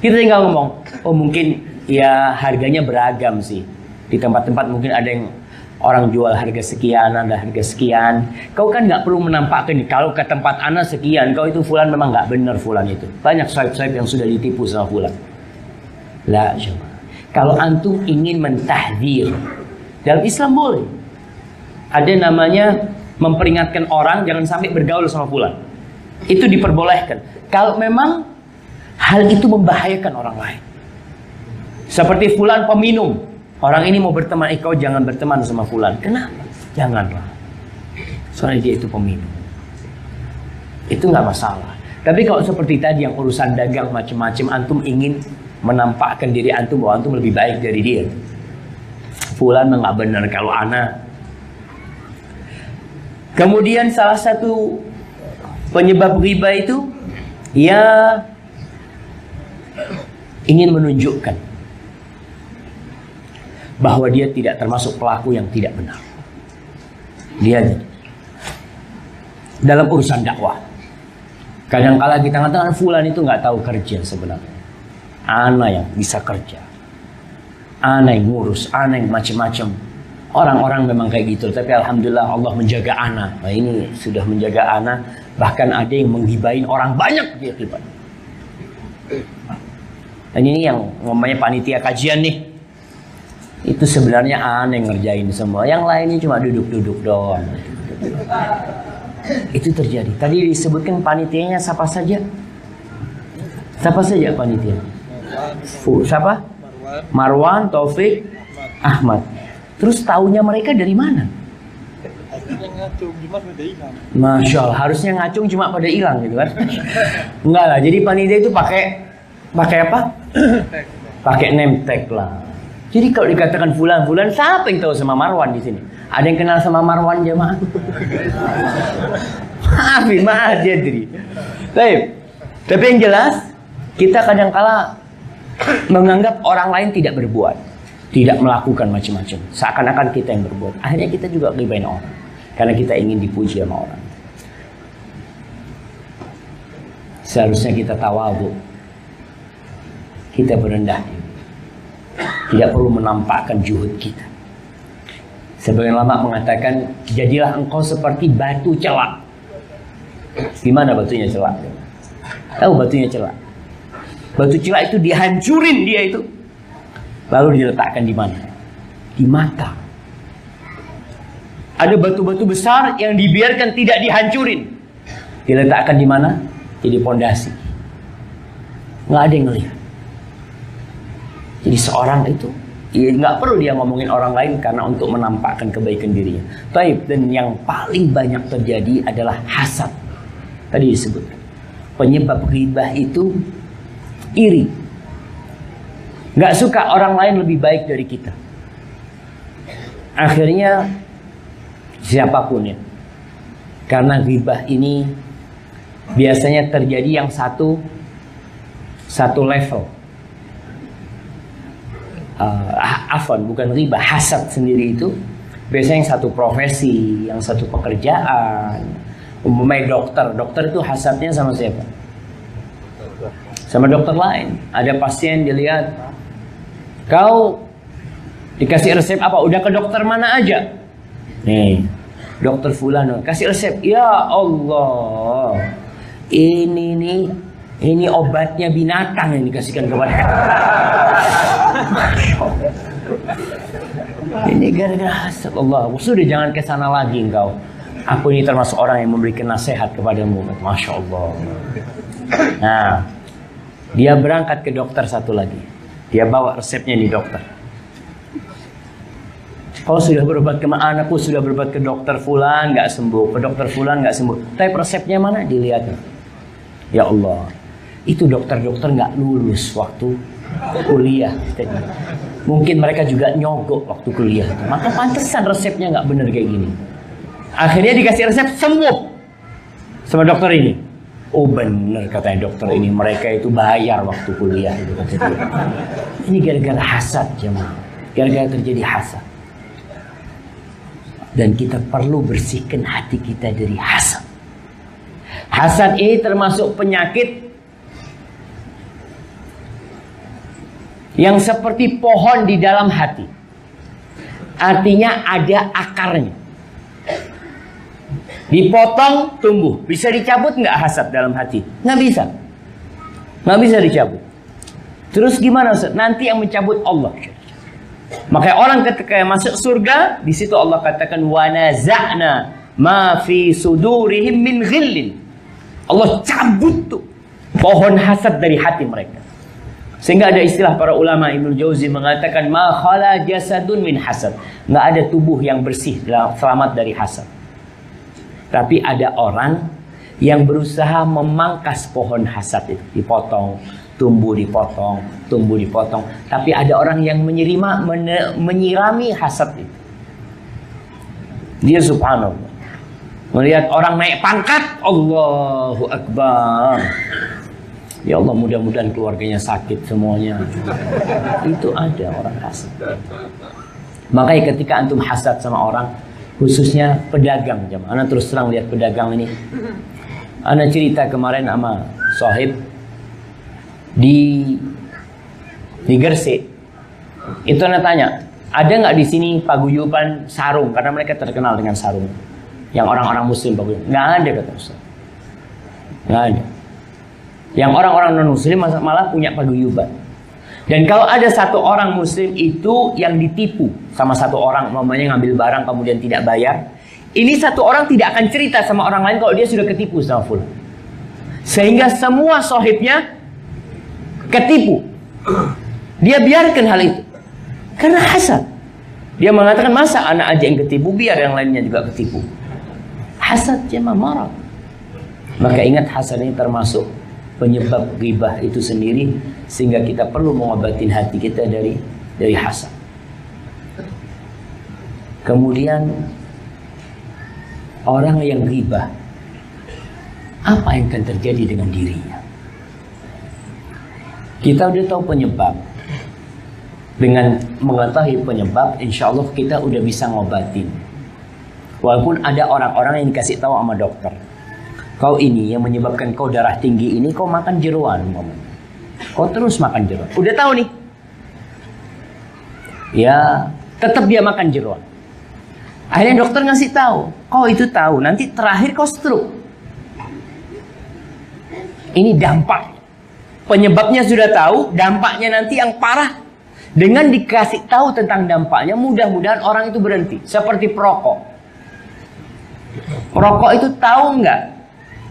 kita tinggal ngomong, oh mungkin ya harganya beragam sih. Di tempat-tempat mungkin ada yang orang jual harga sekian, ada harga sekian. Kau kan nggak perlu menampakkan, kalau ke tempat anak sekian, kau itu fulan memang nggak benar fulan itu. Banyak sohib-sohib yang sudah ditipu sama fulan. Lah, coba. Kalau antum ingin mentahdir, dalam Islam boleh. Ada namanya memperingatkan orang jangan sampai bergaul sama fulan. Itu diperbolehkan. Kalau memang hal itu membahayakan orang lain. Seperti fulan peminum. Orang ini mau berteman, kau jangan berteman sama fulan. Kenapa? Janganlah. Soalnya dia itu peminum. Itu nggak masalah. Tapi kalau seperti tadi yang urusan dagang macam-macam, antum ingin menampakkan diri antum bahwa antum lebih baik dari dia. Fulan mah nggak benar kalau ana. Kemudian salah satu penyebab riba itu ya ingin menunjukkan bahwa dia tidak termasuk pelaku yang tidak benar. Dia dalam urusan dakwah. Kadang-kala kita katakan fulan itu nggak tahu kerja sebenarnya. Ana yang bisa kerja. Ana yang ngurus, ana yang macam-macam. Orang-orang memang kayak gitu, tapi alhamdulillah Allah menjaga ana. Nah ini sudah menjaga ana, bahkan ada yang menghibain orang banyak dia hibat. Dan ini yang ngomongnya panitia kajian nih. Itu sebenarnya ana yang ngerjain semua. Yang lainnya cuma duduk-duduk doang. Itu terjadi. Tadi disebutkan panitianya siapa saja? Siapa saja panitia? Siapa? Marwan, Taufik, Ahmad. Terus taunya mereka dari mana? Masya Allah, harusnya ngacung cuma pada hilang gitu kan? Enggak lah, jadi panitia itu pakai apa? Pakai name tag lah. Jadi kalau dikatakan fulan, siapa yang tahu sama Marwan di sini? Ada yang kenal sama Marwan jemaah? Maafin, maaf jadi. Tapi yang jelas, kita kadang-kala menganggap orang lain tidak berbuat, tidak melakukan macam-macam, seakan-akan kita yang berbuat. Akhirnya kita juga ribain orang karena kita ingin dipuji sama orang. Seharusnya kita tawadhu, kita berendah diri, tidak perlu menampakkan juhud kita. Sebagian ulama mengatakan, jadilah engkau seperti batu celak. Gimana batunya celak? Tahu batunya celak? Batu celak itu dihancurin dia itu. Lalu diletakkan di mana? Di mata. Ada batu-batu besar yang dibiarkan tidak dihancurin. Diletakkan di mana? Jadi pondasi. Nggak ada yang ngelihat. Jadi seorang itu, ya nggak perlu dia ngomongin orang lain karena untuk menampakkan kebaikan dirinya. Dan yang paling banyak terjadi adalah hasad. Tadi disebutkan. Penyebab ghibah itu iri. Nggak suka orang lain lebih baik dari kita. Akhirnya siapapun ya. Karena ghibah ini biasanya terjadi yang satu level. Afwan, bukan ghibah, hasad sendiri itu biasanya yang satu profesi, yang satu pekerjaan. Umpamanya dokter itu hasadnya sama siapa? Sama dokter lain. Ada pasien dilihat, kau dikasih resep apa? Udah ke dokter mana aja? Nih, dokter fulan kasih resep. Ya Allah, ini obatnya binatang yang dikasihkan kepada. Ini gara-gara hasad. Allah, sudah jangan ke sana lagi engkau. Aku ini termasuk orang yang memberikan nasihat kepadamu. Masya Allah. Nah, dia berangkat ke dokter satu lagi. Dia bawa resepnya di dokter. Kau sudah berobat ke mana? Aku sudah berobat ke dokter fulan nggak sembuh, ke dokter fulan nggak sembuh. Tapi resepnya mana? Dilihat. Ya Allah, itu dokter-dokter nggak lulus waktu kuliah. Mungkin mereka juga nyogok waktu kuliah. Maka pantesan resepnya nggak bener kayak gini. Akhirnya dikasih resep sembuh sama dokter ini. Oh bener katanya dokter ini, mereka itu bayar waktu kuliah itu kata dia. Ini gara-gara hasad jemaah, gara-gara terjadi hasad. Dan kita perlu bersihkan hati kita dari hasad. Hasad ini termasuk penyakit yang seperti pohon di dalam hati. Artinya ada akarnya. Dipotong, tumbuh. Bisa dicabut nggak hasad dalam hati? Nggak bisa. Nggak bisa dicabut. Terus gimana Ustaz? Nanti yang mencabut Allah. Makanya orang ketika masuk surga, di situ Allah katakan wa naza'na ma fi sudurihim min ghillin. Allah cabut tuh pohon hasad dari hati mereka. Sehingga ada istilah para ulama, Ibnu Jauzi mengatakan ma khala jasadun min hasad. Nggak ada tubuh yang bersih selamat dari hasad. Tapi ada orang yang berusaha memangkas pohon hasad itu, dipotong, tumbuh dipotong, tumbuh dipotong. Tapi ada orang yang menyirami hasad itu. Dia subhanallah melihat orang naik pangkat, Allahu Akbar. Ya Allah, mudah-mudahan keluarganya sakit semuanya. Itu ada orang hasad. Makanya ketika antum hasad sama orang, khususnya pedagang jemaah. Ana terus terang lihat pedagang ini. Ana cerita kemarin sama Sohib di Gresik. Itu ana tanya, ada nggak di sini paguyuban sarung? Karena mereka terkenal dengan sarung. Yang orang-orang Muslim paguyuban. Nggak ada kata Ustaz. Nggak ada. Yang orang-orang non Muslim malah punya paguyuban. Dan kalau ada satu orang Muslim itu yang ditipu sama satu orang, mamanya ngambil barang kemudian tidak bayar, ini satu orang tidak akan cerita sama orang lain kalau dia sudah ketipu sama fulan. Sehingga semua sohibnya ketipu. Dia biarkan hal itu karena hasad. Dia mengatakan masa anak aja yang ketipu, biar yang lainnya juga ketipu. Hasad jemaah marah. Maka ingat, hasad ini termasuk penyebab ghibah itu sendiri, sehingga kita perlu mengobatin hati kita dari hasad. Kemudian orang yang ghibah, apa yang akan terjadi dengan dirinya? Kita udah tahu penyebab. Dengan mengetahui penyebab, insya Allah kita udah bisa ngobatin. Walaupun ada orang-orang yang dikasih tahu sama dokter, kau ini yang menyebabkan kau darah tinggi ini, kau makan jeruan. Kau terus makan jeruan. Udah tahu nih. Ya, tetap dia makan jeruan. Akhirnya dokter ngasih tahu, kau itu tahu, nanti terakhir kau stroke. Ini dampak. Penyebabnya sudah tahu, dampaknya nanti yang parah. Dengan dikasih tahu tentang dampaknya, mudah-mudahan orang itu berhenti. Seperti perokok. Perokok itu tahu nggak?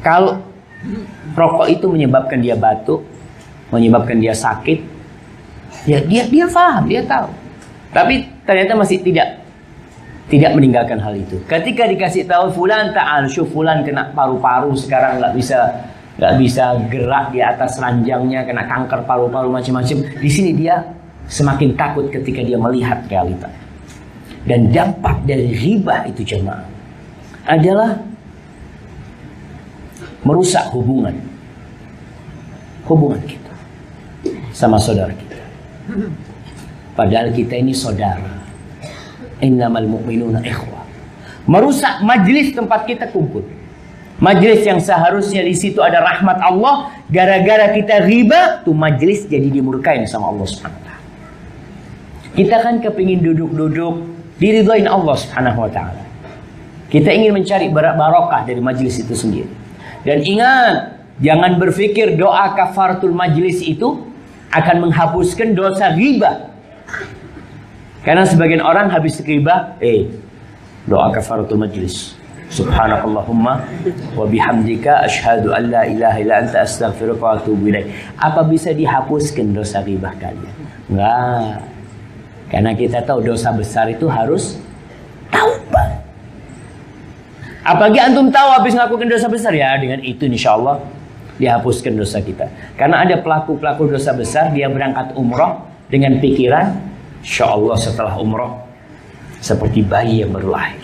Kalau rokok itu menyebabkan dia batuk, menyebabkan dia sakit, ya dia paham, dia tahu. Tapi ternyata masih tidak meninggalkan hal itu. Ketika dikasih tahu fulan ta'al, syuf fulan kena paru-paru sekarang nggak bisa gerak di atas ranjangnya, kena kanker paru-paru macam-macam. Di sini dia semakin takut ketika dia melihat realita. Dan dampak dari ghibah itu jemaah adalah merusak hubungan kita sama saudara kita. Padahal kita ini saudara. Innamal mu'minuna ikhwah. Merusak majlis tempat kita kumpul. Majlis yang seharusnya di situ ada rahmat Allah, gara-gara kita ghibah, tuh majlis jadi dimurkain sama Allah Subhanahu wa taala. Kita kan kepingin duduk-duduk diridhoin Allah Subhanahu wa taala. Kita ingin mencari barokah dari majlis itu sendiri. Dan ingat, jangan berpikir doa kafaratul majlis itu akan menghapuskan dosa ghibah. Karena sebagian orang habis ghibah, doa kafaratul majlis. Subhanakallahumma wa bihamdika asyhadu an la ilaha illa anta astaghfiruka wa atubu ilaik. Apa bisa dihapuskan dosa ghibah kalian? Enggak. Karena kita tahu dosa besar itu harus taubat. Apalagi antum tahu habis melakukan dosa besar, ya dengan itu insya Allah dihapuskan dosa kita. Karena ada pelaku-pelaku dosa besar, dia berangkat umroh dengan pikiran, insya Allah setelah umroh seperti bayi yang baru lahir.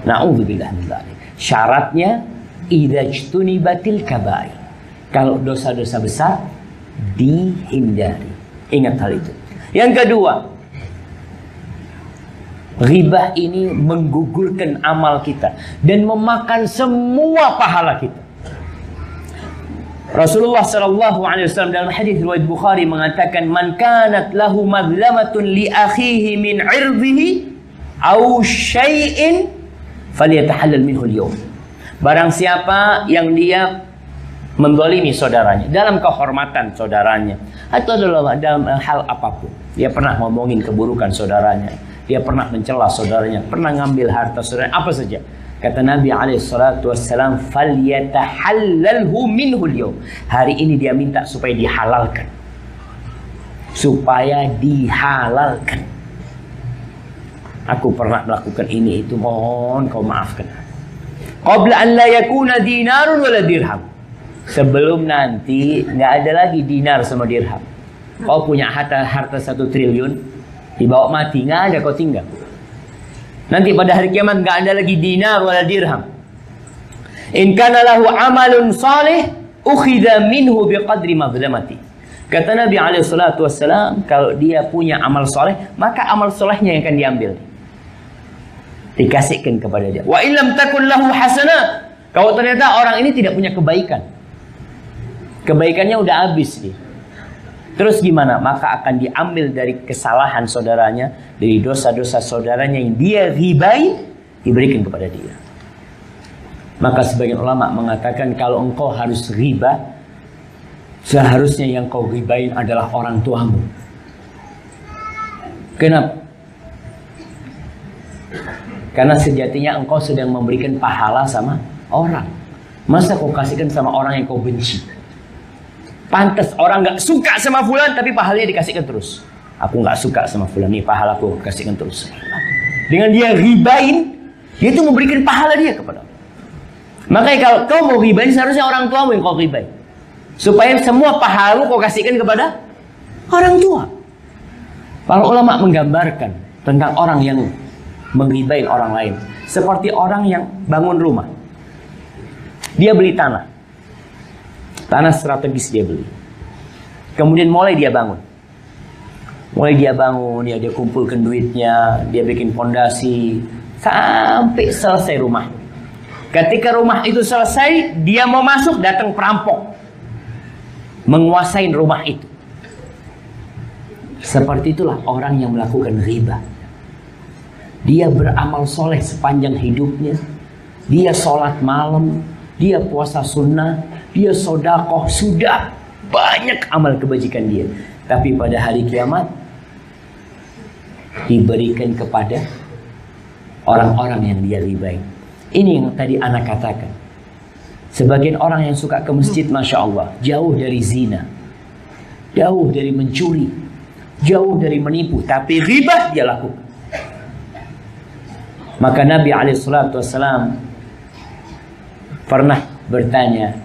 Na'udzubillah min dzalik. Syaratnya idza ijtunibatil kaba'ir. Kalau dosa-dosa besar dihindari. Ingat hal itu. Yang kedua, ghibah ini menggugurkan amal kita dan memakan semua pahala kita. Rasulullah sallallahu alaihi wasallam dalam hadis riwayat Bukhari mengatakan, "Man kanat lahu madlamatun li akhihi min 'irdihi aw syai'in falyatahallal minhu al-yawm." Barang siapa yang dia menzalimi saudaranya dalam kehormatan saudaranya atau dalam hal apapun, dia pernah ngomongin keburukan saudaranya, dia pernah mencela saudaranya, pernah ngambil harta saudaranya, apa saja. Kata Nabi SAW, falyatahallalhu minhu al-yawm. Hari ini dia minta supaya dihalalkan. Supaya dihalalkan. Aku pernah melakukan ini itu, mohon kau maafkan. Qabla an la yakuna dinarun wala dirham. Sebelum nanti nggak ada lagi dinar sama dirham. Kau punya harta 1 triliun, dibawa mati, nggak ada, kau tinggal. Nanti pada hari kiamat nggak ada lagi dinar wala dirham. In kana lahu amalun salih ukhidha minhu biqadri madlamati. Kata Nabi SAW, kalau dia punya amal soleh, maka amal solehnya yang akan diambil, dikasihkan kepada dia. Wa illam takun lahu hasanah. Kalau ternyata orang ini tidak punya kebaikan, kebaikannya udah habis dia, terus gimana? Maka akan diambil dari kesalahan saudaranya, dari dosa-dosa saudaranya yang dia ribai, diberikan kepada dia. Maka sebagian ulama mengatakan kalau engkau harus riba, seharusnya yang kau ribain adalah orang tuamu. Kenapa? Karena sejatinya engkau sedang memberikan pahala sama orang. Masa kau kasihkan sama orang yang kau benci? Pantas orang nggak suka sama fulan, tapi pahalanya dikasihkan terus. Aku nggak suka sama fulan, nih pahalaku kasihkan terus. Dengan dia ribain, dia itu memberikan pahala dia kepada. Makanya kalau kau mau ribain, seharusnya orang tuamu yang kau ribain, supaya semua pahala kau kasihkan kepada orang tua. Para ulama menggambarkan tentang orang yang mengribain orang lain seperti orang yang bangun rumah. Dia beli tanah strategis, dia beli. Kemudian mulai dia bangun, ya dia kumpulkan duitnya, dia bikin fondasi sampai selesai rumah. Ketika rumah itu selesai, dia mau masuk, datang perampok menguasai rumah itu. Seperti itulah orang yang melakukan riba. Dia beramal soleh sepanjang hidupnya, dia sholat malam, dia puasa sunnah, dia sodakoh, sudah banyak amal kebajikan dia. Tapi pada hari kiamat diberikan kepada orang-orang yang dia ribai. Ini yang tadi anak katakan. Sebagian orang yang suka ke masjid, Masya Allah, jauh dari zina, jauh dari mencuri, jauh dari menipu, tapi riba dia lakukan. Maka Nabi SAW pernah bertanya,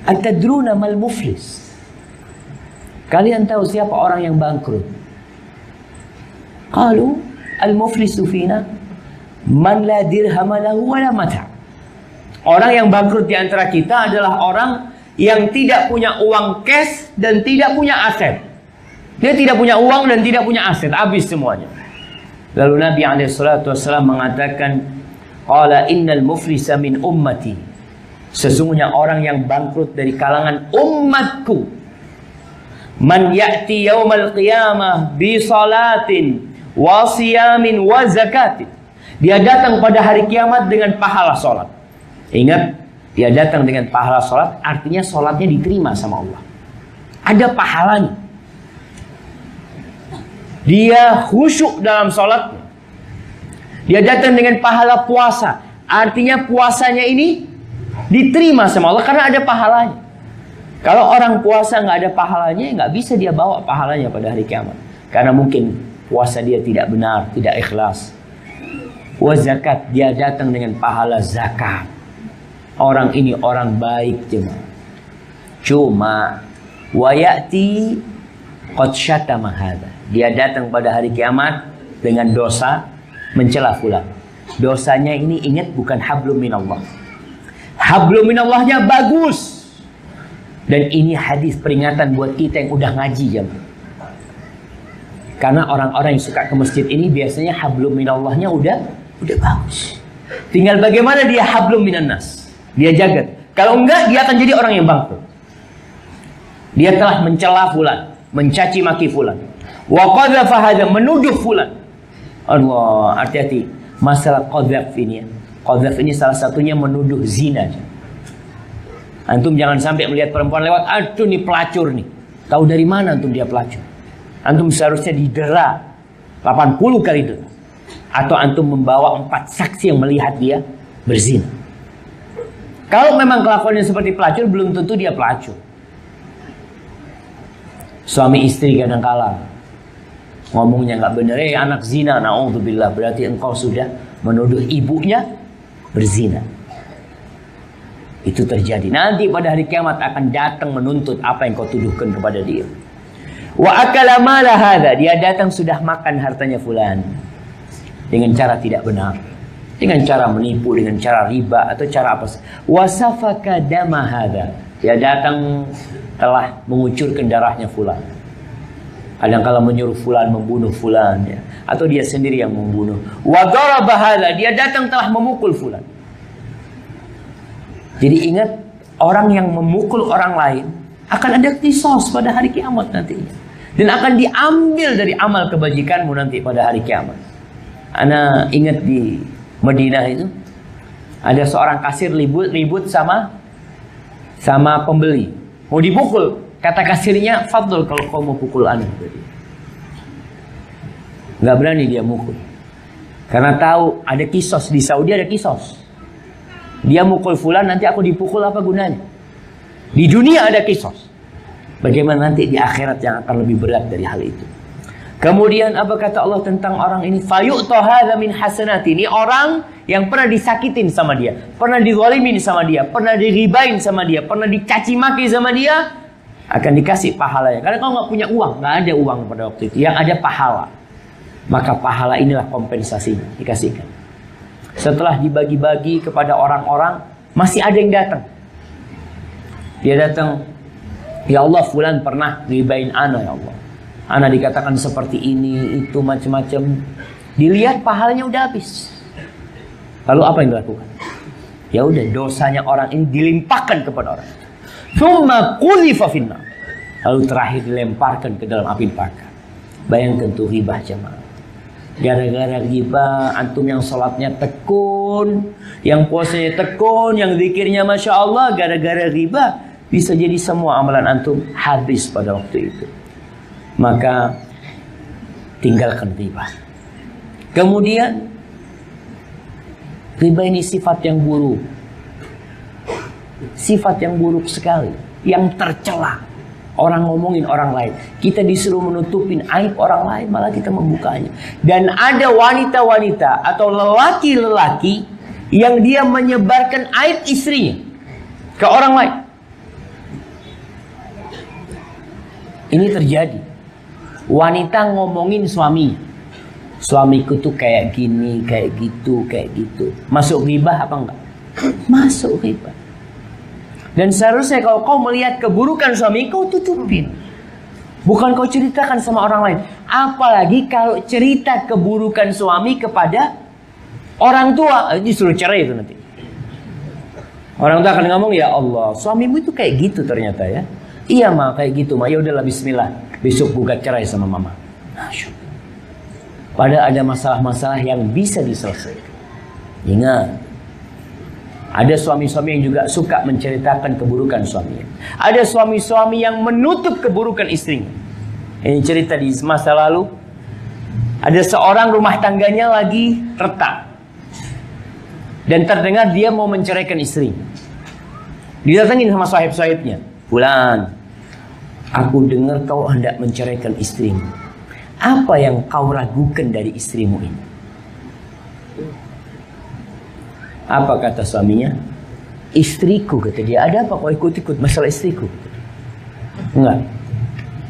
atadruna mal muflis? Kalian tahu siapa orang yang bangkrut? Qalu al-muflisu fina man la dirham lahu wa la mata'. Orang yang bangkrut di antara kita adalah orang yang tidak punya uang cash dan tidak punya aset. Dia tidak punya uang dan tidak punya aset, habis semuanya. Lalu Nabi SAW mengatakan, qala innal muflisa min ummati. Sesungguhnya orang yang bangkrut dari kalangan umatku, man ya'ti yaumal qiyamah bi salatin wa siyamin wa zakatin. Dia datang pada hari kiamat dengan pahala salat. Ingat, dia datang dengan pahala salat, artinya salatnya diterima sama Allah. Ada pahalanya. Dia khusyuk dalam salatnya. Dia datang dengan pahala puasa, artinya puasanya ini diterima sama Allah karena ada pahalanya. Kalau orang puasa nggak ada pahalanya, nggak bisa dia bawa pahalanya pada hari kiamat, karena mungkin puasa dia tidak benar, tidak ikhlas. Wa zakat, dia datang dengan pahala zakat. Orang ini orang baik cuma wa ya'ti qad syatama hadza. Dia datang pada hari kiamat dengan dosa mencela fulan. Dosanya ini ingat bukan hablum minallah. Hablum minallahnya bagus. Dan ini hadis peringatan buat kita yang udah ngaji jamaah. Karena orang-orang yang suka ke masjid ini biasanya hablum minallahnya udah bagus. Tinggal bagaimana dia hablum minannas. Dia jaga. Kalau enggak dia akan jadi orang yang bangkrut. Dia telah mencela fulan, mencaci maki fulan. Wa qadzafa hadza, menuduh fulan. Allah, hati-hati. Masalah qadzaf ini ya. Qadzaf ini salah satunya menuduh zina. Antum jangan sampai melihat perempuan lewat, aduh nih pelacur nih. Tahu dari mana antum dia pelacur? Antum seharusnya didera 80 kali dera. Atau antum membawa 4 saksi yang melihat dia berzina. Kalau memang kelakuannya seperti pelacur, belum tentu dia pelacur. Suami istri kadang-kala ngomongnya nggak benar, anak zina, naudzubillah, berarti engkau sudah menuduh ibunya berzina. Itu terjadi. Nanti pada hari kiamat akan datang menuntut apa yang kau tuduhkan kepada dia. Wa akala mala hadza, dia datang sudah makan hartanya fulan dengan cara tidak benar, dengan cara menipu, dengan cara riba atau cara apa. Wa safaka dama hadza, dia datang telah mengucurkan darahnya fulan. Kadang-kala menyuruh fulan membunuh fulan ya, atau dia sendiri yang membunuh. Wa daraba hadza, dia datang telah memukul fulan. Jadi ingat, orang yang memukul orang lain akan ada qisas pada hari kiamat nantinya. Dan akan diambil dari amal kebajikanmu nanti pada hari kiamat. Ana ingat di Madinah itu ada seorang kasir ribut sama pembeli. Mau dipukul. Kata kasirnya, fadl kalau kau mau pukul ana. Nggak berani dia mukul. Karena tahu ada qisas, di Saudi ada qisas. Dia mukul fulan, nanti aku dipukul, apa gunanya? Di dunia ada qisas. Bagaimana nanti di akhirat yang akan lebih berat dari hal itu. Kemudian apa kata Allah tentang orang ini? Fayu'ta hadza min hasanati. Ini orang yang pernah disakitin sama dia, pernah dizalimin sama dia, pernah diribain sama dia, pernah dicaci maki sama dia, akan dikasih pahalanya. Karena kau nggak punya uang, nggak ada uang pada waktu itu, yang ada pahala. Maka pahala inilah kompensasinya, dikasihkan. Setelah dibagi-bagi kepada orang-orang, masih ada yang datang. Dia datang, ya Allah, fulan pernah ribain ana, ya Allah. Ana dikatakan seperti ini, itu, macam-macam. Dilihat pahalanya udah habis. Lalu apa yang dilakukan? Ya udah, dosanya orang ini dilimpahkan kepada orang. Tsumma qudzifa finnar. Lalu terakhir dilemparkan ke dalam api neraka. Bayangkan tuh ribah jamaah. Gara-gara riba, antum yang sholatnya tekun, yang puasanya tekun, yang zikirnya Masya Allah, gara-gara riba, bisa jadi semua amalan antum habis pada waktu itu. Maka tinggalkan riba. Kemudian riba ini sifat yang buruk. Sifat yang buruk sekali, yang tercela. Orang ngomongin orang lain, kita disuruh menutupin aib orang lain, malah kita membukanya. Dan ada wanita-wanita atau lelaki-lelaki yang dia menyebarkan aib istrinya ke orang lain. Ini terjadi. Wanita ngomongin suami, suamiku tuh kayak gini, kayak gitu, kayak gitu. Masuk riba apa enggak? Masuk riba. Dan seharusnya kalau kau melihat keburukan suami, kau tutupin. Bukan kau ceritakan sama orang lain. Apalagi kalau cerita keburukan suami kepada orang tua, disuruh cerai itu nanti. Orang tua akan ngomong, ya Allah, suamimu itu kayak gitu ternyata ya. Iya ma, kayak gitu ma. Ya udahlah, bismillah. Besok gugat cerai sama mama. Padahal ada masalah-masalah yang bisa diselesaikan. Ingat. Ada suami-suami yang juga suka menceritakan keburukan suaminya. Ada suami-suami yang menutup keburukan istrinya. Ini cerita di masa lalu. Ada seorang rumah tangganya lagi retak. Dan terdengar dia mau menceraikan istrinya. Didatangin sama sahib-sahibnya. Fulan, aku dengar kau hendak menceraikan istrimu. Apa yang kau ragukan dari istrimu ini? Apa kata suaminya? Istriku, kata dia. Ada apa kau ikut-ikut masalah istriku? Enggak.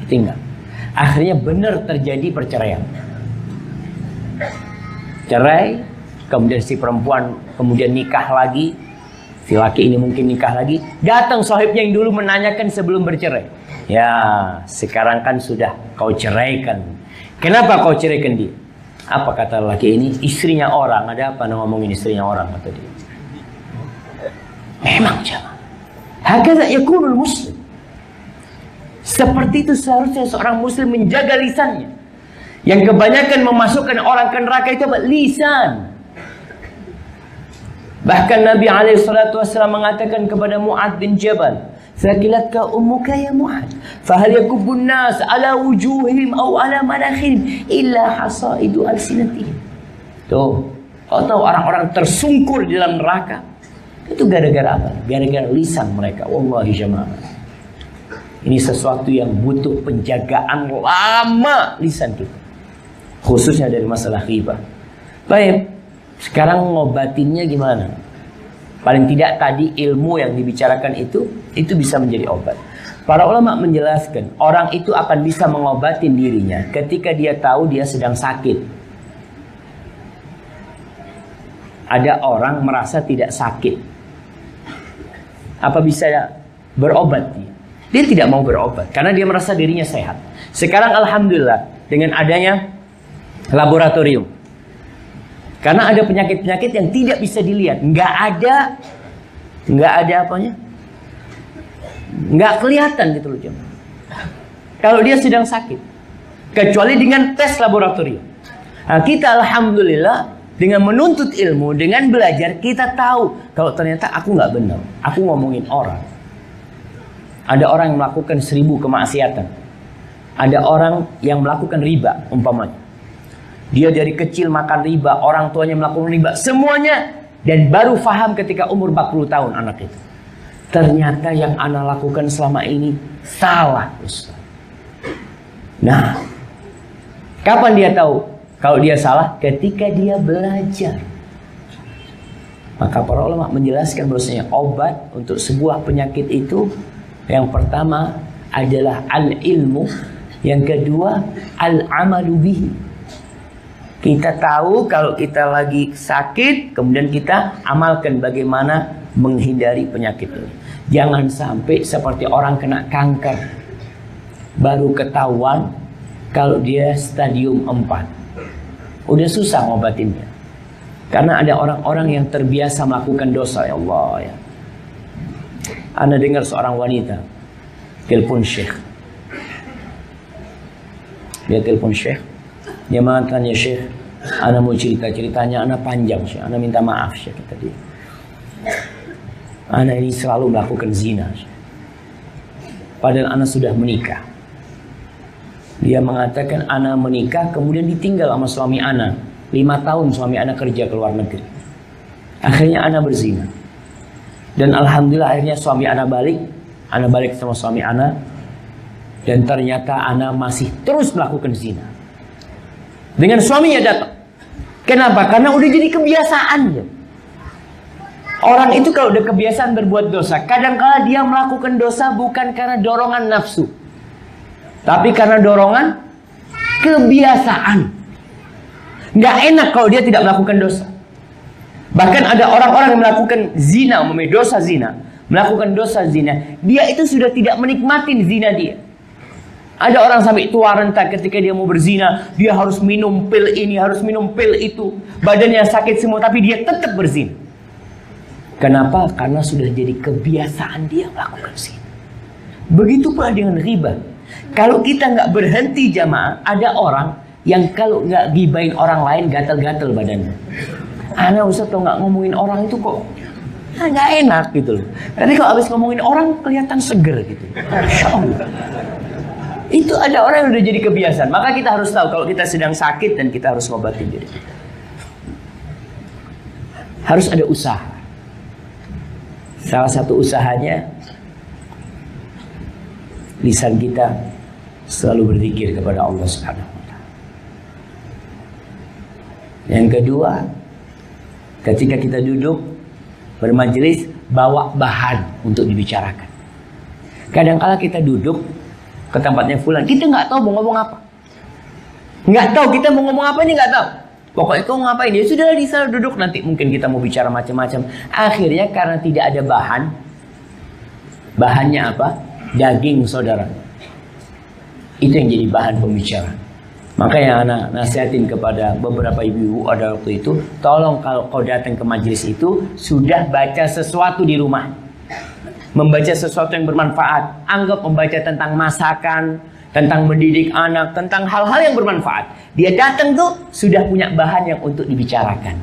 Tinggal. Akhirnya benar terjadi perceraian. Cerai. kemudian si perempuan kemudian nikah lagi, si laki ini mungkin nikah lagi, datang sahibnya yang dulu menanyakan sebelum bercerai. Ya, sekarang kan sudah kau ceraikan. Kenapa kau ceraikan dia? Apa kata laki ini? Istrinya orang. Ada apa ngomongin istrinya orang, kata dia. Memang jamaah. Hakadha yakunul muslim. Seperti itu seharusnya seorang muslim menjaga lisannya. Yang kebanyakan memasukkan orang ke neraka itu apa? Lisan. Bahkan Nabi SAW mengatakan kepada Mu'adz bin Jabal, "Thaqilatka ummuka ya Mu'adz, fahal yakubbun nas ala wujuhihim aw ala manakhirihim illa hasaidu alsinatihim." Tuh, kau tahu orang-orang tersungkur di dalam neraka itu gara-gara apa? Gara-gara lisan mereka. Wallahi jamaah, ini sesuatu yang butuh penjagaan lama, lisan kita, khususnya dari masalah ghibah. Baik, sekarang ngobatinnya gimana? Paling tidak tadi ilmu yang dibicarakan itu bisa menjadi obat. Para ulama menjelaskan, orang itu akan bisa mengobatin dirinya ketika dia tahu dia sedang sakit. Ada orang merasa tidak sakit, apa bisa berobat dia? Dia tidak mau berobat karena dia merasa dirinya sehat. Sekarang alhamdulillah dengan adanya laboratorium, karena ada penyakit-penyakit yang tidak bisa dilihat, nggak ada apanya, nggak kelihatan gitu loh jemaah. Kalau dia sedang sakit, kecuali dengan tes laboratorium. Nah, kita alhamdulillah dengan menuntut ilmu, dengan belajar, kita tahu kalau ternyata aku nggak benar, aku ngomongin orang. Ada orang yang melakukan 1000 kemaksiatan, ada orang yang melakukan riba umpamanya. Dia dari kecil makan riba, orang tuanya melakukan riba, semuanya. Dan baru faham ketika umur 40 tahun anak itu. Ternyata yang anak lakukan selama ini salah, Ustaz. Nah, kapan dia tahu kalau dia salah? Ketika dia belajar. Maka para ulama menjelaskan bahwasanya obat untuk sebuah penyakit itu, yang pertama adalah al-ilmu, yang kedua al-amalu bihi. Kita tahu kalau kita lagi sakit, kemudian kita amalkan bagaimana menghindari penyakit ini. Jangan sampai seperti orang kena kanker, baru ketahuan kalau dia stadium 4. Udah susah ngobatinnya. Karena ada orang-orang yang terbiasa melakukan dosa, ya Allah ya. Anda dengar seorang wanita telepon syekh. Dia telepon syekh. Dia tanya syekh, Anda mau ceritanya Anda panjang syekh. Anda minta maaf syekh, kata dia. Anda ini selalu melakukan zina syekh. Padahal Anda sudah menikah. Dia mengatakan Anda menikah kemudian ditinggal sama suami Anda. 5 tahun suami Anda kerja ke luar negeri. Akhirnya Anda berzina. Dan alhamdulillah akhirnya suami Anda balik sama suami Anda. Dan ternyata Anda masih terus melakukan zina. Dengan suaminya datang. Kenapa? Karena udah jadi kebiasaan. Orang itu kalau udah kebiasaan berbuat dosa, kadang-kala dia melakukan dosa bukan karena dorongan nafsu, tapi karena dorongan kebiasaan. Nggak enak kalau dia tidak melakukan dosa. Bahkan ada orang-orang yang melakukan zina, dosa zina, melakukan dosa zina, dia itu sudah tidak menikmati zina dia. Ada orang sampai tua renta ketika dia mau berzina, dia harus minum pil ini, harus minum pil itu, badannya sakit semua, tapi dia tetap berzina. Kenapa? Karena sudah jadi kebiasaan dia melakukan zina. Begitu pula dengan riba. Kalau kita nggak berhenti jamaah, ada orang yang kalau nggak gibain orang lain gatal-gatal badannya. Ana Ustaz kalau nggak ngomongin orang itu kok nggak enak gitu loh. Tapi kalau habis ngomongin orang kelihatan seger gitu. Masya Allah. Itu ada orang yang udah jadi kebiasaan. Maka kita harus tahu kalau kita sedang sakit dan kita harus ngobatin diri kita. Harus ada usaha. Salah satu usahanya, lisan kita selalu berzikir kepada Allah Subhanahu wa Ta'ala. Yang kedua, ketika kita duduk bermajelis, bawa bahan untuk dibicarakan. Kadang-kala kita duduk ke tempatnya fulan, kita nggak tahu mau ngomong apa. Nggak tahu kita mau ngomong apa, ini nggak tahu. Pokoknya kau ngapain? Ya sudah di sana duduk, nanti mungkin kita mau bicara macam-macam. Akhirnya karena tidak ada bahan, bahannya apa? Daging, saudara. Itu yang jadi bahan pembicaraan. Makanya anak nasihatin kepada beberapa ibu-ibu ada waktu itu, tolong kalau kau datang ke majelis itu sudah baca sesuatu di rumah, membaca sesuatu yang bermanfaat. Anggap membaca tentang masakan, tentang mendidik anak, tentang hal-hal yang bermanfaat. Dia datang tuh sudah punya bahan yang untuk dibicarakan,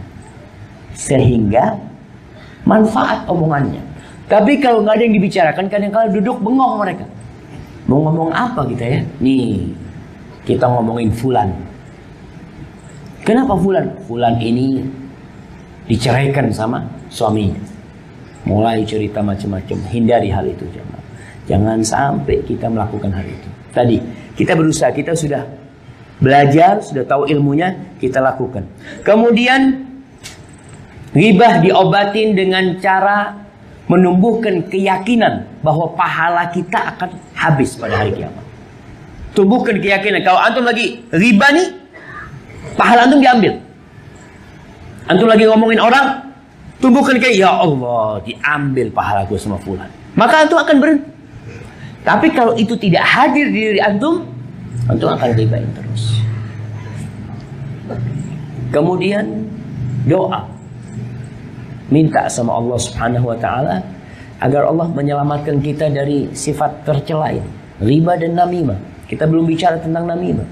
sehingga manfaat omongannya. Tapi kalau nggak ada yang dibicarakan, kadang-kadang duduk bengong mereka. Mau ngomong apa kita ya? Nih, kita ngomongin fulan. Kenapa fulan? Fulan ini diceraikan sama suaminya. Mulai cerita macam-macam. Hindari hal itu, jemaah. Jangan sampai kita melakukan hal itu. Tadi kita berusaha, kita sudah belajar, sudah tahu ilmunya, kita lakukan. Kemudian ghibah diobatin dengan cara menumbuhkan keyakinan bahwa pahala kita akan habis pada hari kiamat. Tumbuhkan keyakinan. Kalau antum lagi riba nih, pahala antum diambil. Antum lagi ngomongin orang, tumbuhkan keyakinan, ya Allah, diambil pahalaku sama fulan. Maka antum akan berhenti. Tapi kalau itu tidak hadir di diri antum akan ribain terus. Kemudian doa, minta sama Allah Subhanahu wa taala agar Allah menyelamatkan kita dari sifat tercela ini, riba dan namimah. Kita belum bicara tentang namimah,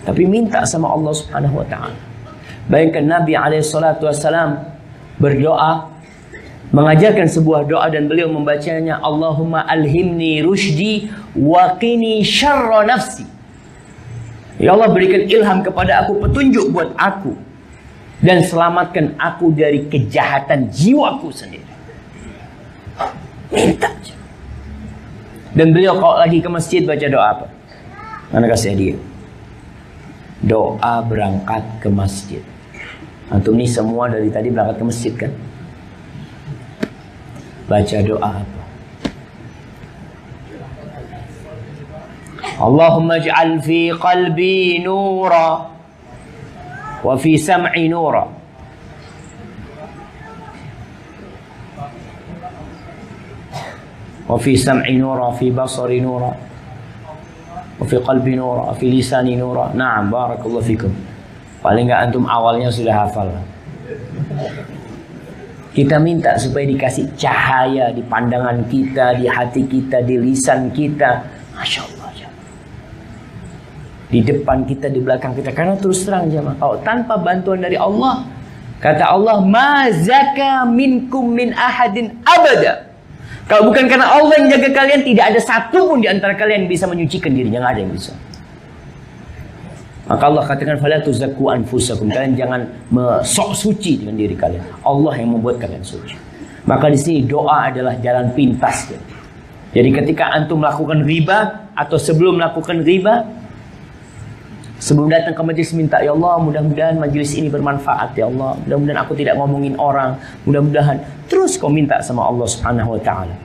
tapi minta sama Allah Subhanahu wa taala. Bayangkan Nabi alaihi salatu wasalam berdoa, mengajarkan sebuah doa dan beliau membacanya, Allahumma alhimni rusydi wa qini syarra nafsi. Ya Allah, berikan ilham kepada aku, petunjuk buat aku, dan selamatkan aku dari kejahatan jiwaku sendiri. Minta. Dan beliau kalau lagi ke masjid baca doa apa? Mana kasih dia? Doa berangkat ke masjid. Antum nih semua dari tadi berangkat ke masjid kan? Baca doa apa? Allahumma ij'al fi qalbi nura wa fi sam'i nura wa fi sam'i nura, fi basari nura, wa fi qalbi nura, fi lisani nura. Naam, barakallahu fikum. Paling enggak antum awalnya sudah hafal. Kita minta supaya dikasih cahaya di pandangan kita, di hati kita, di lisan kita. Masya Allah. Di depan kita, di belakang kita. Karena terus terang jemaah, kalau tanpa bantuan dari Allah, kata Allah, ma zaka minkum min ahadin abada. Kalau bukan karena Allah yang jaga kalian, tidak ada satu pun di antara kalian yang bisa menyucikan dirinya. Nggak ada yang bisa. Maka Allah katakan, fala tuzakku anfusakum. Kalian jangan sok suci dengan diri kalian. Allah yang membuat kalian suci. Maka di sini doa adalah jalan pintas. Jadi ketika antum melakukan riba atau sebelum melakukan riba, sebelum datang ke majelis, minta, ya Allah, mudah-mudahan majelis ini bermanfaat, ya Allah. Mudah-mudahan aku tidak ngomongin orang. Mudah-mudahan. Terus kau minta sama Allah Subhanahu wa ta'ala.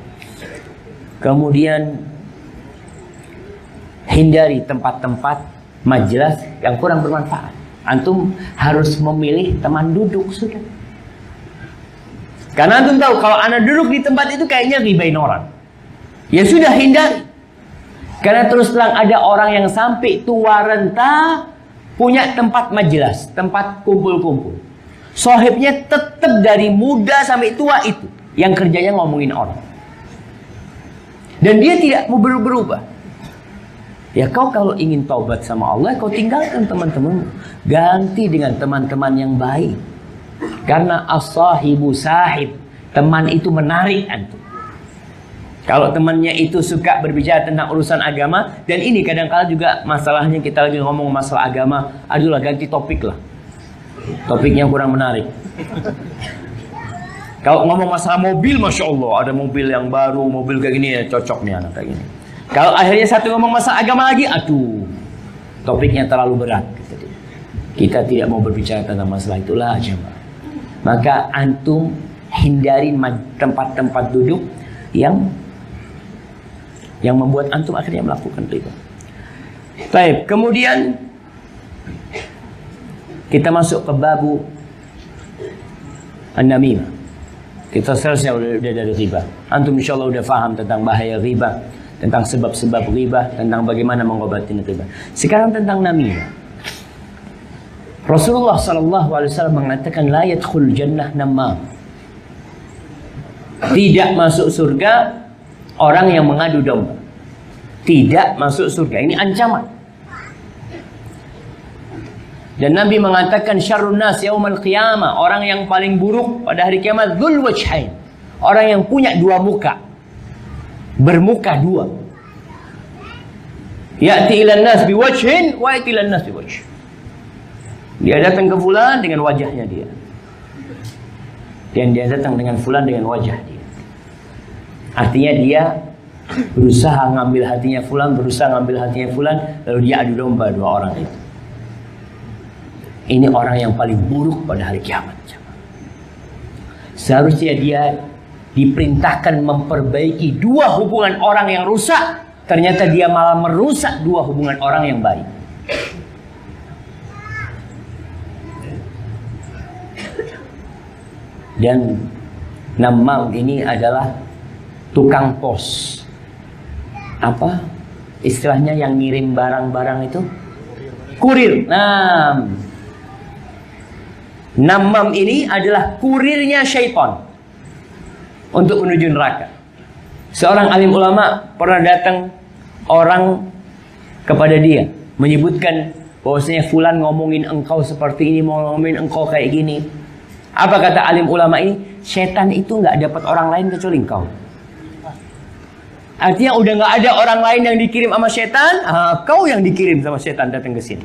Kemudian hindari tempat-tempat majelis yang kurang bermanfaat. Antum harus memilih teman duduk sudah. Karena antum tahu kalau anak duduk di tempat itu kayaknya ribain orang. Ya sudah, hindari. Karena terus terang ada orang yang sampai tua renta punya tempat majelis, tempat kumpul-kumpul. Sohibnya tetap dari muda sampai tua itu yang kerjanya ngomongin orang. Dan dia tidak mau berubah. Ya kau kalau ingin taubat sama Allah, kau tinggalkan teman-temanmu. Ganti dengan teman-teman yang baik. Karena as-sahibu sahib. Teman itu menarik antum. Kalau temannya itu suka berbicara tentang urusan agama, dan ini kadang-kala juga masalahnya kita lagi ngomong masalah agama, adulah ganti topik lah. Topiknya kurang menarik. Kalau ngomong masalah mobil, Masya Allah, ada mobil yang baru, mobil kayak gini ya cocok nih anak kayak gini. Kalau akhirnya satu ngomong masalah agama lagi, aduh, topiknya terlalu berat. Kita tidak mau berbicara tentang masalah itulah jemaah. Maka antum hindari tempat-tempat duduk yang membuat antum akhirnya melakukan riba. Baik, kemudian Kita masuk ke babu an-namimah. Kita selesai udah dari riba. Antum insyaallah udah paham tentang bahaya riba, tentang sebab-sebab riba, tentang bagaimana mengobati riba. Sekarang tentang namimah. Rasulullah SAW mengatakan la yadkhul jannah namam. Tidak masuk surga orang yang mengadu domba. Tidak masuk surga. Ini ancaman. Dan Nabi mengatakan syarrun nas yaumal qiyamah, orang yang paling buruk pada hari kiamat dzul wajhain, orang yang punya dua muka, bermuka dua. Ya'ti ilan nas biwajhin wa ya'ti ilan nas biwajh. Dia datang ke fulan dengan wajahnya dia, dan dia datang dengan fulan dengan wajah dia. Artinya dia berusaha ngambil hatinya fulan, berusaha ngambil hatinya fulan, lalu dia adu domba dua orang itu. Ini orang yang paling buruk pada hari kiamat. Seharusnya dia diperintahkan memperbaiki dua hubungan orang yang rusak, ternyata dia malah merusak dua hubungan orang yang baik. Dan namam ini adalah tukang pos. Apa istilahnya yang ngirim barang-barang itu? Kurir. Namam ini adalah kurirnya syaitan untuk menuju neraka. Seorang alim ulama pernah datang orang kepada dia, menyebutkan bahwasanya fulan ngomongin engkau seperti ini, mau ngomongin engkau kayak gini. Apa kata alim ulama ini? Setan itu nggak dapat orang lain kecuali engkau. Artinya udah nggak ada orang lain yang dikirim sama setan, kau yang dikirim sama setan datang ke sini.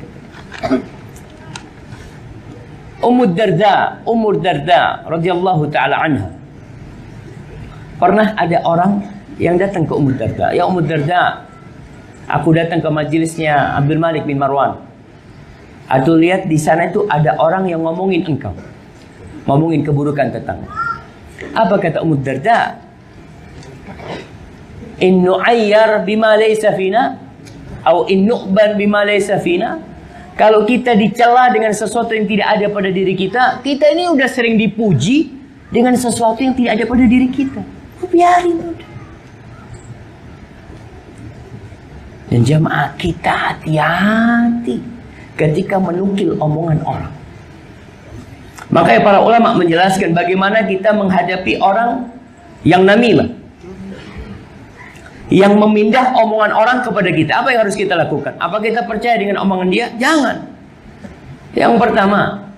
Ummud Darda radhiyallahu taala anha. Pernah ada orang yang datang ke Ummud Darda. Ya Ummud Darda, aku datang ke majelisnya Abdul Malik bin Marwan. Aku lihat di sana itu ada orang yang ngomongin engkau, ngomongin keburukan tetangga. Apa kata Ummud Darda? In nu'ayyar bima laysa fina, atau in nu'ban bima laysa fina. Kalau kita dicela dengan sesuatu yang tidak ada pada diri kita, kita ini udah sering dipuji dengan sesuatu yang tidak ada pada diri kita. Biarin udah. Dan jamaah kita hati-hati ketika menukil omongan orang. Makanya para ulama menjelaskan bagaimana kita menghadapi orang yang namimah, yang memindah omongan orang kepada kita. Apa yang harus kita lakukan? Apa kita percaya dengan omongan dia? Jangan. Yang pertama,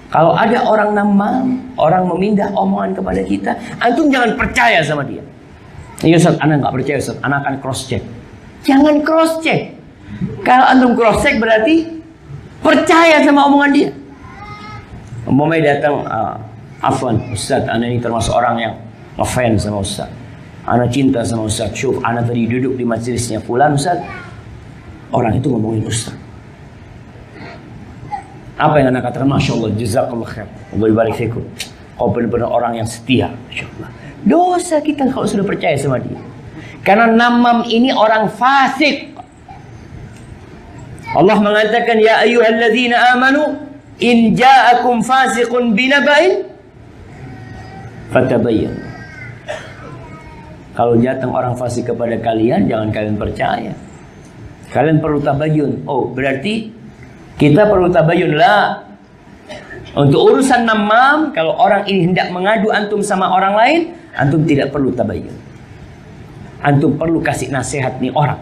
kalau ada orang namam, orang memindah omongan kepada kita, antum jangan percaya sama dia. Ya Ustaz, anak nggak percaya Ustaz, anak akan cross check. Jangan cross check. Kalau antum cross check berarti percaya sama omongan dia. Umpamanya datang, afwan Ustaz, anak ini termasuk orang yang ngefans sama Ustaz. Anak cinta sama Ustaz. Syuf, anak tadi duduk di majelisnya fulan Ustaz. Orang itu ngomongin Ustaz. Apa yang anak katakan? Masya Allah, jazakallah khair, Allah barik fikum. Kau benar-benar orang yang setia. Masya Allah. Dosa kita kalau sudah percaya sama dia. Karena namam ini orang fasik. Allah mengatakan, ya ayyuhalladzina amanu in ja'akum fasiqun binaba'in fatabayyan. Kalau datang orang fasik kepada kalian, jangan kalian percaya. Kalian perlu tabayyun. Oh, berarti kita perlu tabayyun lah. Untuk urusan namam, kalau orang ini hendak mengadu antum sama orang lain, antum tidak perlu tabayyun. Antum perlu kasih nasihat nih orang.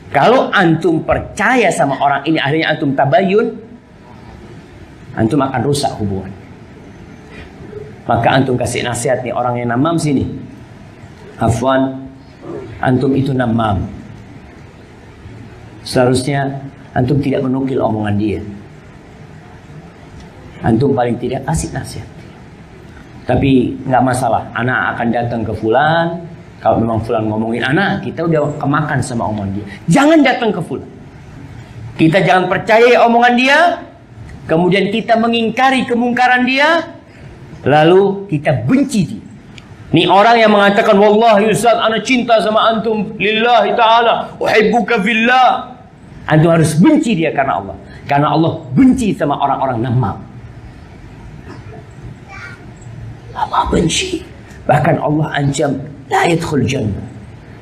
Kalau antum percaya sama orang ini, akhirnya antum tabayyun, antum akan rusak hubungan. Maka antum kasih nasihat nih orang yang namam sini. Afwan, antum itu namam. Seharusnya antum tidak menukil omongan dia. Antum paling tidak kasih nasihat. Tapi nggak masalah, anak akan datang ke fulan. Kalau memang fulan ngomongin anak, kita udah kemakan sama omongan dia. Jangan datang ke fulan. Kita jangan percaya omongan dia. Kemudian kita mengingkari kemungkaran dia. Lalu kita benci dia. Ini orang yang mengatakan, wallahi Ustaz, ana cinta sama antum lillahi ta'ala, uhibbuka fillah. Antum harus benci dia karena Allah. Karena Allah benci sama orang-orang namam. Allah benci. Bahkan Allah ancam la yadkhul jannah.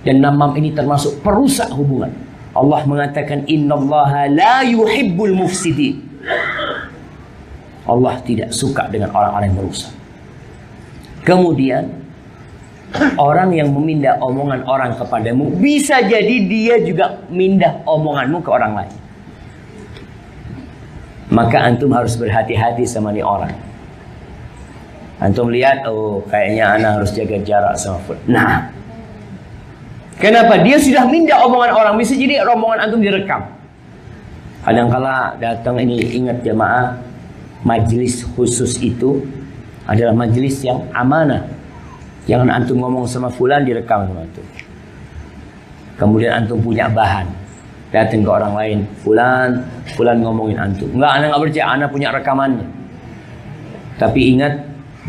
Dan namam ini termasuk perusak hubungan. Allah mengatakan innallaha la yuhibbul mufsidin. Allah tidak suka dengan orang-orang yang merusak. Kemudian orang yang memindah omongan orang kepadamu, bisa jadi dia juga mindah omonganmu ke orang lain. Maka antum harus berhati-hati sama nih orang. Antum lihat, oh kayaknya anak harus jaga jarak sama fulan. Nah, kenapa? Dia sudah mindah omongan orang. Bisa jadi omongan antum direkam. Kadangkala datang ini, ingat jamaah, majelis khusus itu adalah majelis yang amanah. Jangan antum ngomong sama fulan direkam sama antum. Kemudian antum punya bahan, datang ke orang lain, fulan ngomongin antum. Enggak, anak nggak percaya, anak punya rekamannya. Tapi ingat,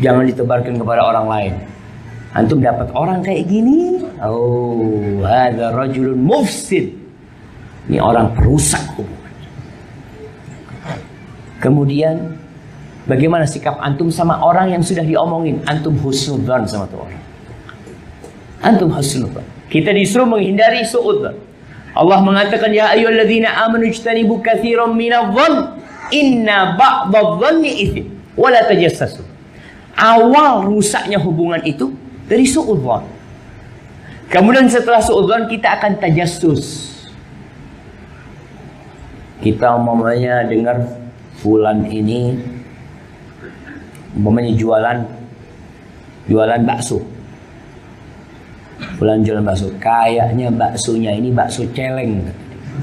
jangan ditebarkan kepada orang lain. Antum dapat orang kayak gini, oh, hadza rajulun mufsid. Ini orang perusak hubungan. Kemudian bagaimana sikap antum sama orang yang sudah diomongin? Antum husnudzan sama tuh orang. Antum husnudzan. Kita disuruh menghindari suudzan. Allah mengatakan ya ayyuhalladzina amanu ijtanibu katsiran minadh-dhann inna ba'dadh-dhanni itsm wa la tajassasu. Awal rusaknya hubungan itu dari suudzan. Kemudian setelah suudzan kita akan tajassus. Kita umpamanya dengar fulan ini umpamanya jualan bakso. Fulan jualan bakso, kayaknya baksonya ini bakso celeng.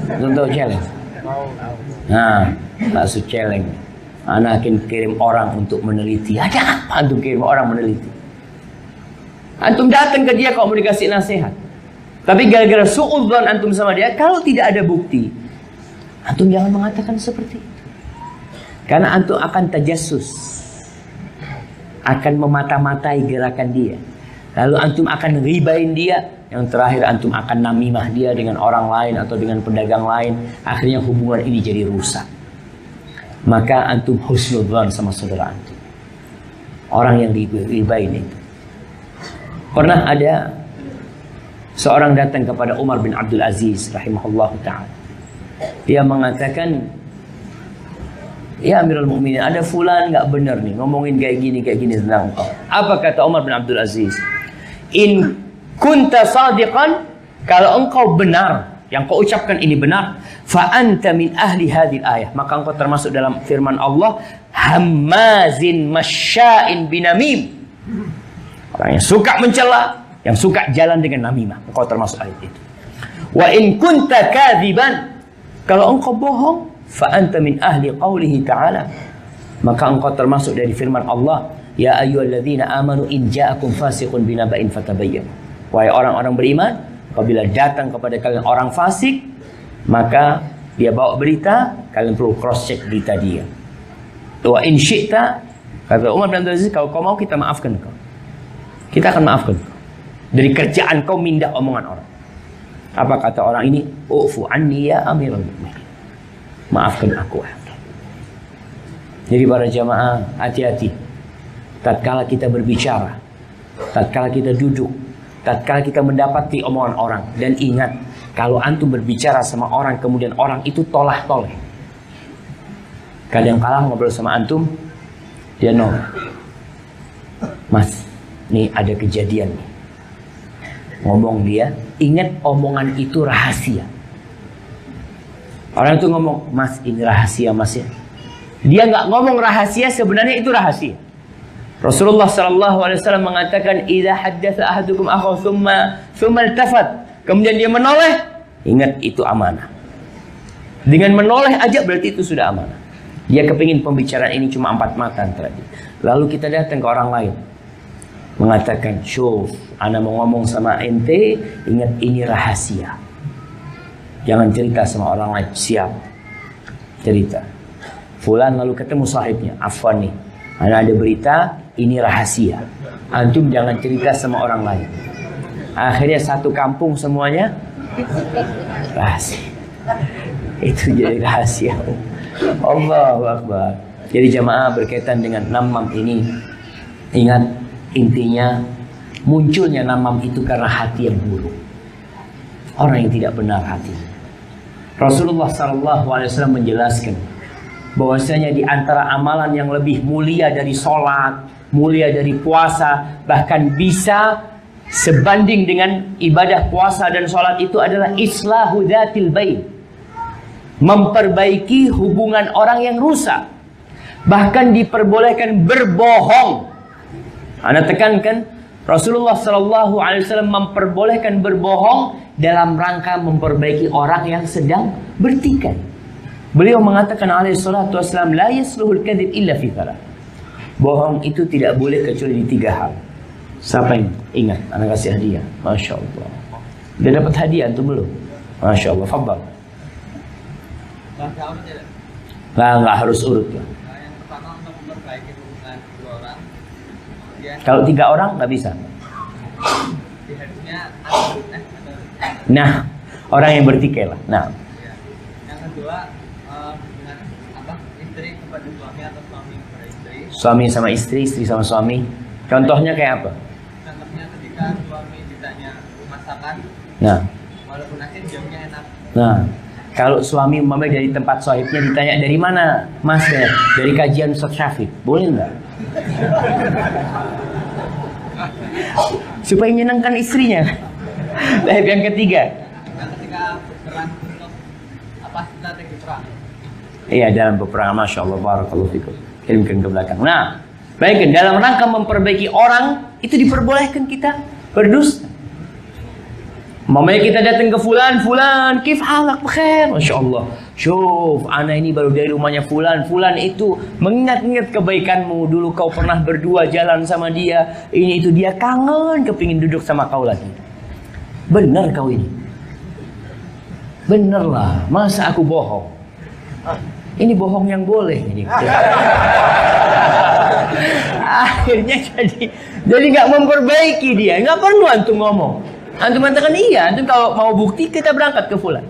Tahu celeng? Nah, bakso celeng. Anak akan kirim orang untuk meneliti. Ada apa antum kirim orang meneliti? Antum datang ke dia kalau mau dikasih nasihat. Tapi gara-gara suudzon antum sama dia, kalau tidak ada bukti, antum jangan mengatakan seperti itu. Karena antum akan tajassus, akan memata-matai gerakan dia. Lalu antum akan ribain dia. Yang terakhir antum akan namimah dia dengan orang lain atau dengan pedagang lain. Akhirnya hubungan ini jadi rusak. Maka antum husnudzan sama saudara antum, orang yang diribain itu. Pernah ada seorang datang kepada Umar bin Abdul Aziz rahimahullah ta'ala. Dia mengatakan, ya Amirul Mukminin, ada fulan nggak benar nih ngomongin kayak gini tentang engkau. Apa kata Umar bin Abdul Aziz? In kunta sadiqan, kalau engkau benar, yang kau ucapkan ini benar, fa anta min ahli hadhil ayah, maka engkau termasuk dalam firman Allah, hammazin masya'in binamim. Orang yang suka mencela, yang suka jalan dengan namimah, engkau termasuk ayat itu. Wa in kunta kadziban, kalau engkau bohong, fa anta min ahli qaulihi ta'ala, maka engkau termasuk dari firman Allah, ya ayyuhalladzina amanu in ja'akum fasiqun binaba'in fatabayyan. Wahai orang-orang beriman, apabila datang kepada kalian orang fasik, maka dia bawa berita, kalian perlu cross check berita dia. Wa in syi'ta, kata Umar bin Abdul Aziz, kalau kau mau kita maafkan kau. Kita akan maafkan kau dari kerjaan kau mindah omongan orang. Apa kata orang ini? Ufu anni ya Amirul Mukminin, maafkan aku. Jadi para jamaah, hati-hati tatkala kita berbicara, tatkala kita duduk, tatkala kita mendapati omongan orang. Dan ingat, kalau antum berbicara sama orang kemudian orang itu tolah-toleh, kadang-kala ngobrol sama antum, dia nolak, mas, nih ada kejadian nih, ngomong dia, ingat omongan itu rahasia. Orang itu ngomong, mas ini rahasia mas ya. Dia nggak ngomong rahasia, sebenarnya itu rahasia. Rasulullah SAW mengatakan, idza haddatsa ahadukum akhahu thumma iltafat, kemudian dia menoleh, ingat itu amanah. Dengan menoleh aja berarti itu sudah amanah. Dia kepingin pembicaraan ini cuma 4 mata antara dia. Lalu kita datang ke orang lain, mengatakan, syuf, ana mau ngomong sama ente, ingat ini rahasia. Jangan cerita sama orang lain. Siap, cerita. Fulan lalu ketemu sahibnya, afwan nih, ana ada berita, ini rahasia. Antum jangan cerita sama orang lain. Akhirnya satu kampung semuanya rahasia. Itu jadi rahasia. Allahu Akbar. Jadi jamaah, berkaitan dengan namam ini, ingat intinya munculnya namam itu karena hati yang buruk, orang yang tidak benar hati. Rasulullah SAW menjelaskan bahwasanya di antara amalan yang lebih mulia dari sholat, mulia dari puasa, bahkan bisa sebanding dengan ibadah puasa dan sholat itu adalah islahu dzatil bain, memperbaiki hubungan orang yang rusak. Bahkan diperbolehkan berbohong. Anda tekankan, Rasulullah SAW memperbolehkan berbohong dalam rangka memperbaiki orang yang sedang bertikai. Beliau mengatakan alaihi salatu wassalam, la yasluhul kadzib illa fi thalath. Bohong itu tidak boleh kecuali di 3 hal. Siapa yang ingat? Anak kasih hadiah. Masya Allah. Dia dapat hadiah atau belum? Masya Allah. Fadhal. Nggak harus urut ya. Yang pertama untuk memperbaiki hubungan 2 orang. Kalau 3 orang nggak bisa. Harusnya Nah, orang yang bertikai lah. Nah, yang kedua hubungan istri kepada suami atau suami kepada istri. Suami sama istri, istri sama suami. Contohnya kayak apa? Contohnya ketika suami ditanya masakan, Nah, walaupun asin jauhnya enak. nah, kalau suami umpamanya dari tempat sohibnya ditanya dari mana, Mas? Dari kajian Ustaz Syafiq, boleh nggak? Supaya menyenangkan istrinya. Tahap yang ketiga. Nah, ketika berperang untuk strategi perang. Iya, dalam peperangan, Masya Allah, barakallahu fikum. Kirimkan ke belakang. Nah, baik, dalam rangka memperbaiki orang, itu diperbolehkan kita berdusta. Mamanya kita datang ke fulan, kif halak bekhair, Masya Allah. Syuf, anak ini baru dari rumahnya fulan itu mengingat-ingat kebaikanmu. Dulu kau pernah berdua jalan sama dia, ini itu, dia kangen, kepingin duduk sama kau lagi. Benar kau ini? Bener lah, masa aku bohong? Ini bohong yang boleh ini. Akhirnya jadi nggak memperbaiki dia, nggak perlu antum ngomong. Antum mengatakan iya, antum kalau mau bukti kita berangkat ke fulan.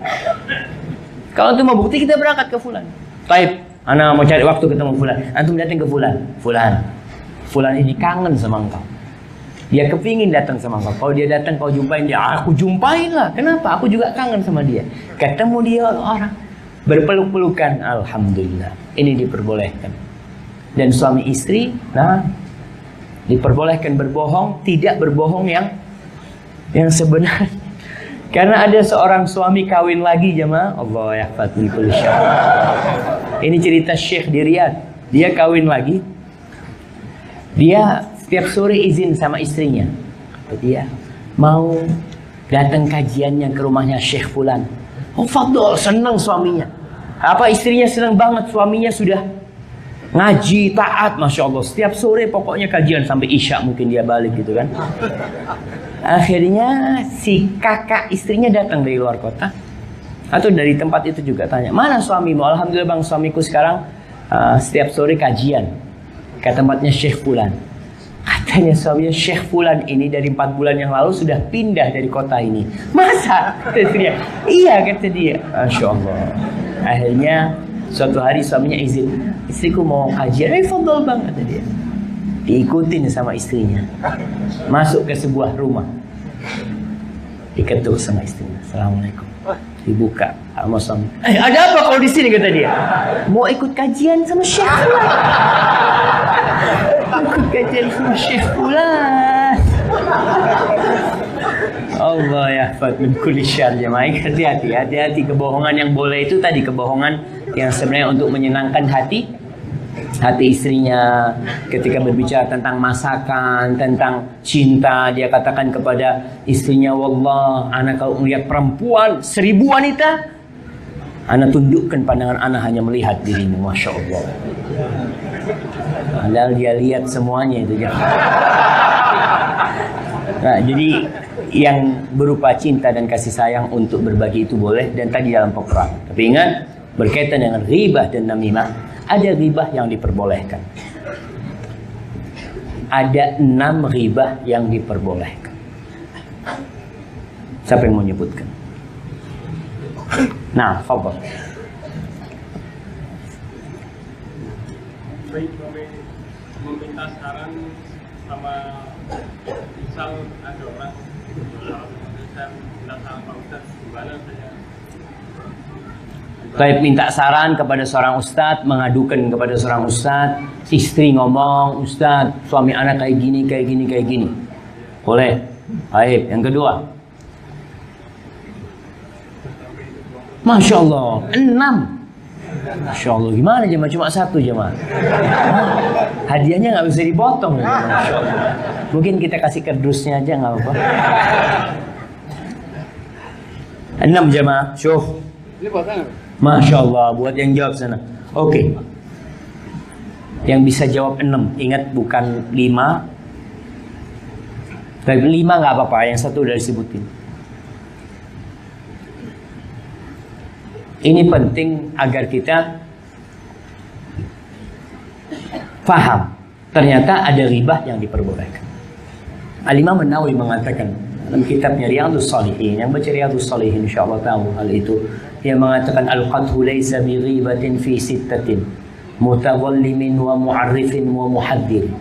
Kalau antum mau bukti kita berangkat ke fulan. Taib, ana mau cari waktu ketemu fulan. Antum datang ke fulan ini kangen sama engkau. Dia kepingin datang sama engkau. Kalau dia datang kau jumpain dia, aku jumpain lah. Kenapa? Aku juga kangen sama dia. Ketemu dia orang, berpeluk-pelukan, alhamdulillah. Ini diperbolehkan. Dan suami istri, nah, diperbolehkan berbohong, tidak berbohong yang sebenar. Karena ada seorang suami kawin lagi jemaah, Allah yahfad min kulli syarr. Ini cerita Syekh di Riyadh. Dia kawin lagi. Dia setiap sore izin sama istrinya. Dia mau datang kajiannya ke rumahnya Syekh Fulan. Oh fadol, senang suaminya. Apa istrinya senang banget, suaminya sudah ngaji, taat, Masya Allah. Setiap sore pokoknya kajian sampai Isya mungkin dia balik gitu kan. Akhirnya si kakak istrinya datang dari luar kota atau dari tempat itu juga tanya, mana suamimu? Alhamdulillah bang, suamiku sekarang setiap sore kajian ke tempatnya Syekh Fulan. Katanya suaminya Syekh Fulan ini dari 4 bulan yang lalu sudah pindah dari kota ini. Masa? Kata istrinya. Iya kata dia. Masya Allah. Akhirnya suatu hari suaminya izin, istriku mau kajian. Fadol bang kata dia. Diikutin sama istrinya. Masuk ke sebuah rumah. Diketuk sama istrinya. Assalamualaikum. Dibuka sama suami. Ada apa kau di sini kata dia? Mau ikut kajian sama Syekh Fulan. Ikut kajian sama Syekh Fulan. Allah yahfad min kulli syarr jemaah. Hati-hati kebohongan yang boleh itu tadi kebohongan yang sebenarnya untuk menyenangkan hati istrinya. Ketika berbicara tentang masakan, tentang cinta, dia katakan kepada istrinya, wallah, anak kalau melihat perempuan 1000 wanita, anak tundukkan pandangan anak hanya melihat dirimu. Masya Allah. Padahal dia lihat semuanya itu. Nah, jadi yang berupa cinta dan kasih sayang untuk berbagi itu boleh, dan tadi dalam peperangan. Tapi ingat, berkaitan dengan ghibah dan namimah, ada ghibah yang diperbolehkan. Ada 6 ghibah yang diperbolehkan. Siapa yang mau nyebutkan? Nah, fadhal. baik meminta saran sama misal ada orang saya minta saran Pak Ustadz gimana saya Baik, minta saran kepada seorang ustadz, mengadukan kepada seorang ustadz, istri ngomong, ustadz, suami anak kayak gini, kayak gini, kayak gini. Boleh. Baik, yang kedua. Masya Allah, 6. Masya Allah, gimana jemaah? Cuma 1 jemaah. Hadiahnya nggak bisa dipotong. Masya Allah. Mungkin kita kasih kardusnya aja, nggak apa-apa. 6 jemaah, syuh. Masya Allah, buat yang jawab sana. Oke. Yang bisa jawab 6. Ingat bukan 5. Tapi 5 nggak apa-apa, yang 1 udah disebutin. Ini penting agar kita paham. Ternyata ada ribah yang diperbolehkan. Al-Imam An-Nawawi mengatakan dalam kitabnya Riyadhus Shalihin, yang baca Riyadhus Shalihin insyaallah tahu hal itu. Dia mengatakan al-qadhu laysa bi ghibatin fi sittatin mutawallimin wa mu'arrifin wa muhaddir.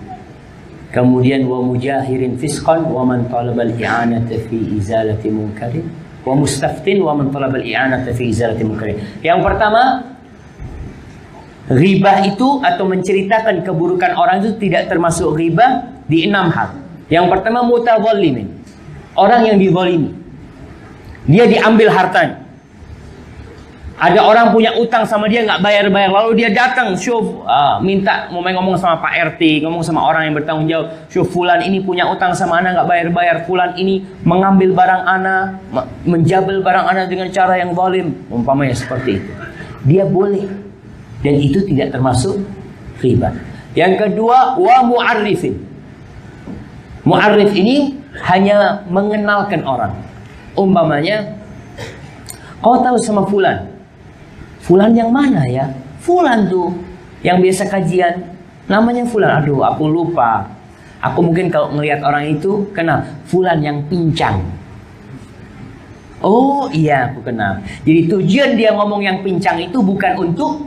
Kemudian wa mujahirin fisqan wa man talaba al-i'anata fi izalati munkarin wa mustaftin wa man talaba al-i'anata fi izalati munkarin. Yang pertama, ghibah itu atau menceritakan keburukan orang itu tidak termasuk ghibah di 6 hal. Yang pertama mutawallimin, orang yang dizalimi. Dia diambil hartanya. Ada orang punya utang sama dia nggak bayar-bayar, lalu dia datang, minta mau ngomong sama Pak RT, ngomong sama orang yang bertanggung jawab, fulan ini punya utang sama ana nggak bayar-bayar, fulan ini mengambil barang ana, menjabel barang ana dengan cara yang zalim, umpamanya seperti itu. Dia boleh, dan itu tidak termasuk riba. Yang kedua, wa mu'arrifin. Mu'arrif ini hanya mengenalkan orang. Umpamanya, kau tahu sama fulan. Fulan yang mana ya? Fulan tuh yang biasa kajian. Namanya Fulan. Aduh, aku lupa. Aku mungkin kalau ngelihat orang itu kenal. Fulan yang pincang. Oh iya, aku kenal. Jadi tujuan dia ngomong yang pincang itu bukan untuk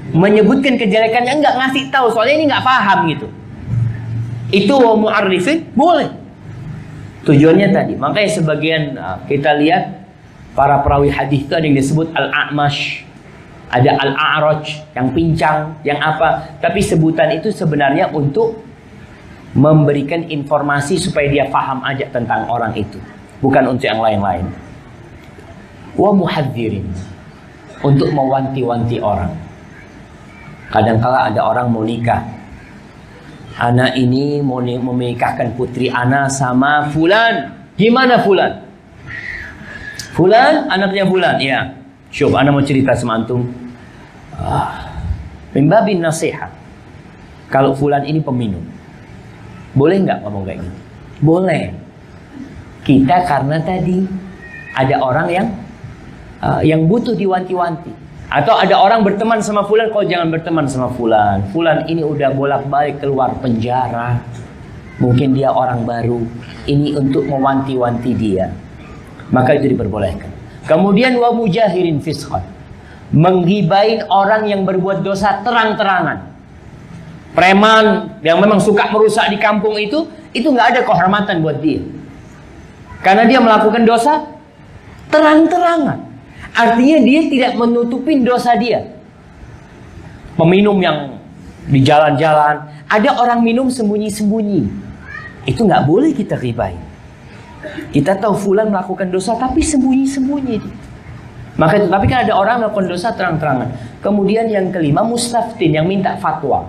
menyebutkan kejelekannya, enggak, ngasih tahu. Soalnya ini nggak paham gitu. Itu wa mu'arrifin boleh. Tujuannya tadi. Makanya sebagian kita lihat para perawi hadis itu ada yang disebut al-a'mash, ada al-a'raj, yang pincang, yang apa. Tapi sebutan itu sebenarnya untuk memberikan informasi supaya dia paham aja tentang orang itu, bukan untuk yang lain-lain. Wa muhadzirin, untuk mewanti-wanti orang. Kadangkala ada orang mau nikah, anak ini mau menikahkan putri anak sama fulan. Gimana fulan? Fulan, anaknya Fulan, ya. Syuk, ana mau cerita sama antum. Min babin nasihat. Kalau Fulan ini peminum, boleh nggak ngomong kayak gini? Boleh. Kita karena tadi ada orang yang butuh diwanti-wanti. Atau ada orang berteman sama Fulan, kau jangan berteman sama Fulan. Fulan ini udah bolak-balik keluar penjara. Mungkin dia orang baru. Ini untuk mewanti-wanti dia. Maka itu diperbolehkan. Kemudian wa mujahirin fisqan, menggibain orang yang berbuat dosa terang-terangan. Preman yang memang suka merusak di kampung itu nggak ada kehormatan buat dia. Karena dia melakukan dosa terang-terangan. Artinya dia tidak menutupin dosa dia. Peminum yang di jalan-jalan, ada orang minum sembunyi-sembunyi. Itu nggak boleh kita ghibain. Kita tahu fulan melakukan dosa tapi sembunyi-sembunyi. Maka itu, tapi kan ada orang melakukan dosa terang-terangan. Kemudian yang kelima, mustaftin, yang minta fatwa.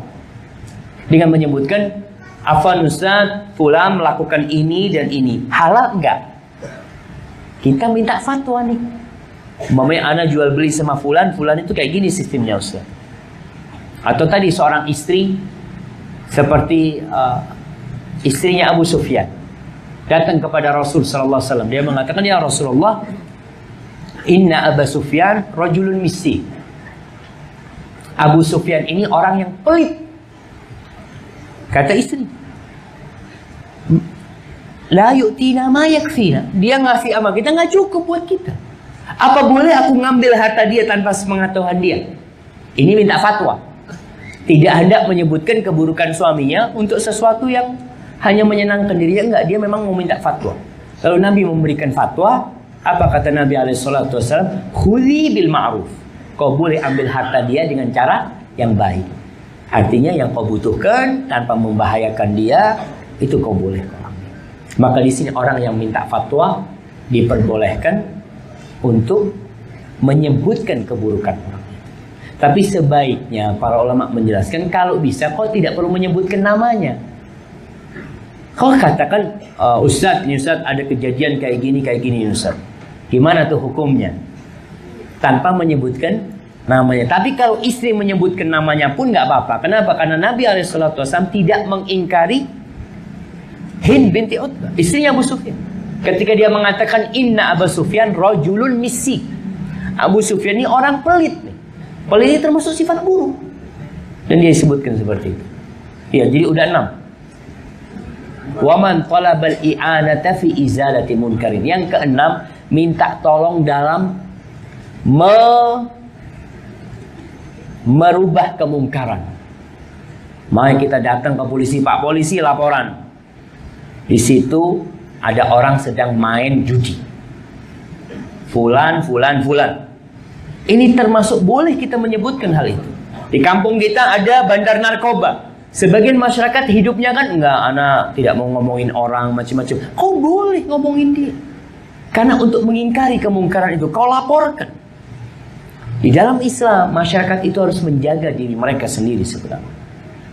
Dengan menyebutkan, afwan Ustaz, fulan melakukan ini dan ini. Halal enggak? Kita minta fatwa nih. Mamanya ana jual beli sama fulan, fulan itu kayak gini sistemnya Ustaz. Atau tadi seorang istri seperti istrinya Abu Sufyan datang kepada Rasul sallallahu alaihi wasallam. Dia mengatakan, ya Rasulullah, inna Abu Sufyan rajulun missi. Abu Sufyan ini orang yang pelit. Kata istri, la yu'tina ma yakfina. Dia ngasih sama kita nggak cukup buat kita. Apa boleh aku ngambil harta dia tanpa sepengetahuan dia? Ini minta fatwa. Tidak hendak menyebutkan keburukan suaminya untuk sesuatu yang hanya menyenangkan dirinya. Enggak, dia memang mau minta fatwa. Lalu Nabi memberikan fatwa. Apa kata Nabi SAW? Khudhi bil ma'ruf. Kau boleh ambil harta dia dengan cara yang baik. Artinya yang kau butuhkan tanpa membahayakan dia, itu kau boleh kau ambil. Maka di sini orang yang minta fatwa diperbolehkan untuk menyebutkan keburukan orang. Tapi sebaiknya para ulama menjelaskan kalau bisa kau tidak perlu menyebutkan namanya. Kau katakan, Ustaz, ini Ustaz ada kejadian kayak gini Ustaz. Gimana tuh hukumnya? Tanpa menyebutkan namanya. Tapi kalau istri menyebutkan namanya pun nggak apa-apa. Kenapa? Karena Nabi SAW tidak mengingkari Hind binti Utbah, istrinya Abu Sufyan. Ketika dia mengatakan Inna Abu Sufyan rajulun misik. Abu Sufyan ini orang pelit nih. Pelit ini termasuk sifat buruk. Dan dia disebutkan seperti itu. Ya, jadi udah 6. Wa man talabal i'anata fi izalati munkarin. Yang ke-6, minta tolong dalam merubah kemungkaran. Mari kita datang ke polisi, Pak Polisi laporan. Di situ ada orang sedang main judi. Fulan. Ini termasuk boleh kita menyebutkan hal itu. Di kampung kita ada bandar narkoba. Sebagian masyarakat hidupnya kan enggak, anak tidak mau ngomongin orang macam-macam. Kau boleh ngomongin dia. Karena untuk mengingkari kemungkaran itu kau laporkan. Di dalam Islam, masyarakat itu harus menjaga diri mereka sendiri sebenarnya.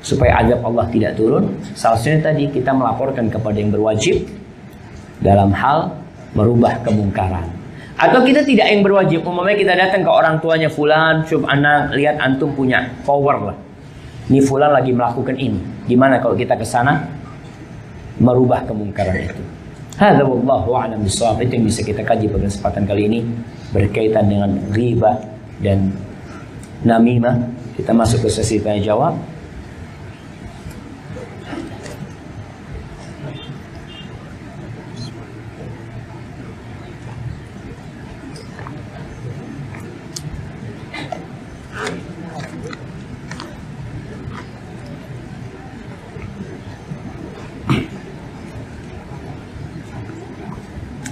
Supaya azab Allah tidak turun. Salah satunya tadi kita melaporkan kepada yang berwajib dalam hal merubah kemungkaran. Atau kita tidak yang berwajib. Umpamanya kita datang ke orang tuanya fulan, coba anak lihat antum punya power lah. Ini fulan lagi melakukan ini. Gimana kalau kita ke sana merubah kemungkaran itu? Hadza wallahu a'lam bishawab. Itu yang bisa kita kaji pada kesempatan kali ini berkaitan dengan ghibah dan namimah. Kita masuk ke sesi tanya jawab.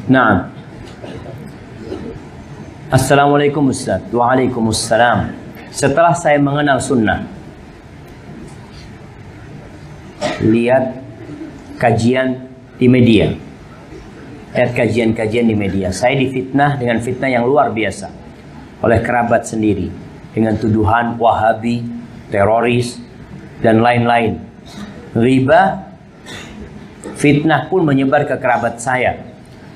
Nah, Assalamualaikum Ustaz. Waalaikumsalam. Setelah saya mengenal sunnah, lihat kajian di media, kajian-kajian di media, saya difitnah dengan fitnah yang luar biasa oleh kerabat sendiri dengan tuduhan Wahabi, teroris, dan lain-lain. Riba, fitnah pun menyebar ke kerabat saya.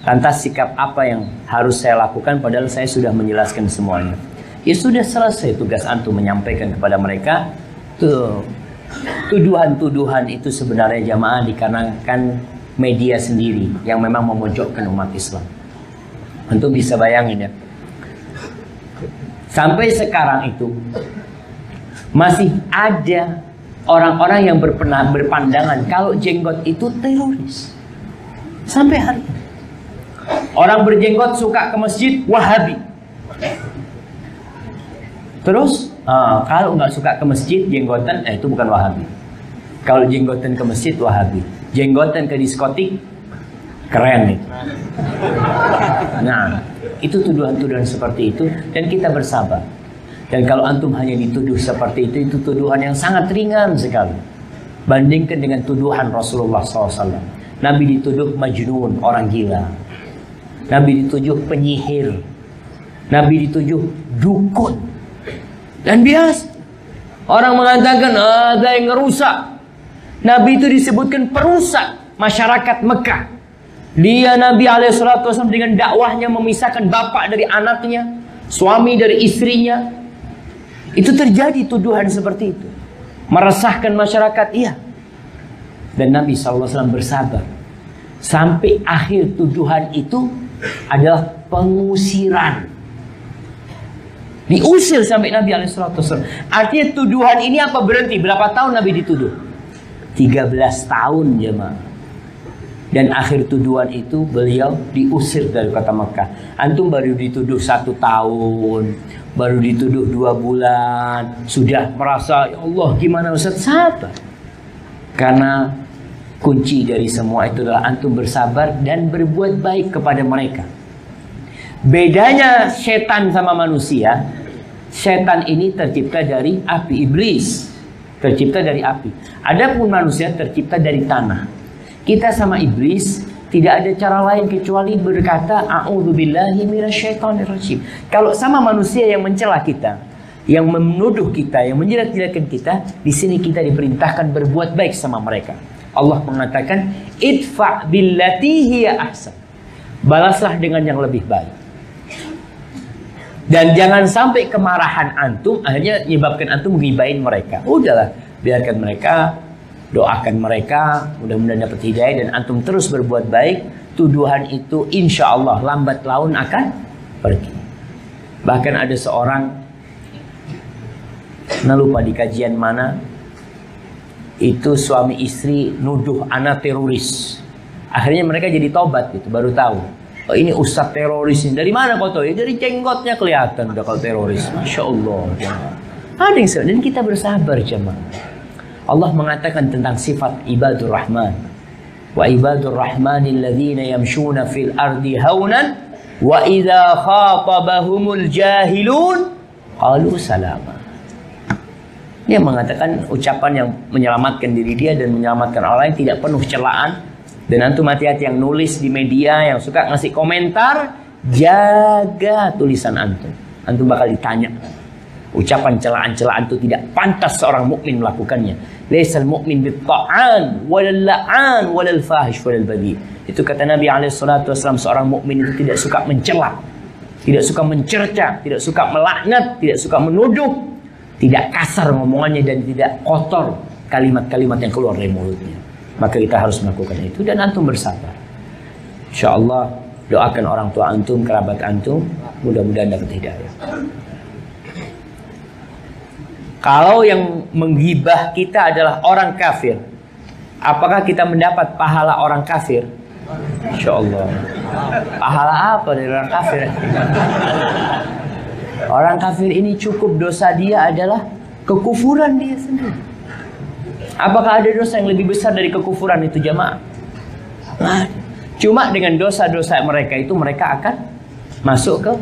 Lantas sikap apa yang harus saya lakukan padahal saya sudah menjelaskan semuanya? Ya sudah selesai tugas antum menyampaikan kepada mereka. Tuduhan-tuduhan itu sebenarnya jamaah dikarenakan media sendiri yang memang memojokkan umat Islam. Antum bisa bayangin ya. Sampai sekarang itu masih ada orang-orang yang berpandangan kalau jenggot itu teroris. Sampai hari ini. Orang berjenggot suka ke masjid, Wahabi. Terus kalau nggak suka ke masjid, jenggotan, itu bukan Wahabi. Kalau jenggotan ke masjid, Wahabi. Jenggotan ke diskotik, keren nih. Nah, itu tuduhan-tuduhan seperti itu, dan kita bersabar. Dan kalau antum hanya dituduh seperti itu tuduhan yang sangat ringan sekali. Bandingkan dengan tuduhan Rasulullah SAW. Nabi dituduh majnun, orang gila. Nabi dituduh penyihir. Nabi dituduh dukun. Dan biasa orang mengatakan ada yang ngerusak. Nabi itu disebutkan perusak masyarakat Mekah. Dia Nabi SAW dengan dakwahnya memisahkan bapak dari anaknya, suami dari istrinya. Itu terjadi tuduhan seperti itu. Meresahkan masyarakat, iya. Dan Nabi SAW bersabar. Sampai akhir tuduhan itu adalah pengusiran. Diusir sampai Nabi SAW. Artinya tuduhan ini apa berhenti? Berapa tahun Nabi dituduh? 13 tahun jemaah. Dan akhir tuduhan itu beliau diusir dari kota Mekah. Antum baru dituduh 1 tahun, baru dituduh 2 bulan, sudah merasa, ya Allah gimana Ustaz? Sabar. Karena kunci dari semua itu adalah antum bersabar dan berbuat baik kepada mereka. Bedanya setan sama manusia, setan ini tercipta dari api, iblis tercipta dari api. Adapun manusia tercipta dari tanah. Kita sama iblis tidak ada cara lain kecuali berkata a'udzubillahi minasyaitonirrajim. Kalau sama manusia yang mencela kita, yang menuduh kita, yang menjilat-jilatkan kita, di sini kita diperintahkan berbuat baik sama mereka. Allah mengatakan idfa billati hiya ahsan. Balaslah dengan yang lebih baik. Dan jangan sampai kemarahan antum akhirnya menyebabkan antum ghibain mereka. Udahlah, biarkan mereka, doakan mereka, mudah-mudahan dapat hidayah dan antum terus berbuat baik. Tuduhan itu insya Allah lambat laun akan pergi. Bahkan ada seorang, nah lupa di kajian mana, itu suami istri nuduh anak teroris. Akhirnya mereka jadi tobat gitu, baru tahu. Oh ini ustadz teroris ini. Dari mana kau tahu? Ya dari jenggotnya kelihatan udah kalau teroris. Masya Allah. Ada yang dan kita bersabar jemaah. Allah mengatakan tentang sifat ibadur rahman. Wa ibadur rahmanil ladzina yamshuna fil ardi haunan wa idza khatabahumul jahilun qalu salama. Dia mengatakan ucapan yang menyelamatkan diri dia dan menyelamatkan orang lain, tidak penuh celaan. Dan antum hati-hati yang nulis di media, yang suka ngasih komentar, jaga tulisan antum. Antum bakal ditanya. Ucapan celaan-celaan itu tidak pantas seorang mukmin melakukannya. Laisal mu'min bit-ta'an walal la'an walal fahish walal badhi. Itu kata Nabi SAW, seorang mukmin itu tidak suka mencela, tidak suka mencerca, tidak suka melaknat, tidak suka menuduh, tidak kasar ngomongannya dan tidak kotor kalimat-kalimat yang keluar dari mulutnya. Maka kita harus melakukan itu dan antum bersabar. InsyaAllah doakan orang tua antum, kerabat antum, mudah-mudahan dapat hidayah. Kalau yang menggibah kita adalah orang kafir, apakah kita mendapat pahala orang kafir? InsyaAllah. Pahala apa dari orang kafir? Orang kafir ini cukup dosa dia adalah kekufuran dia sendiri. Apakah ada dosa yang lebih besar dari kekufuran itu jamaah? Nah, cuma dengan dosa-dosa mereka itu mereka akan masuk ke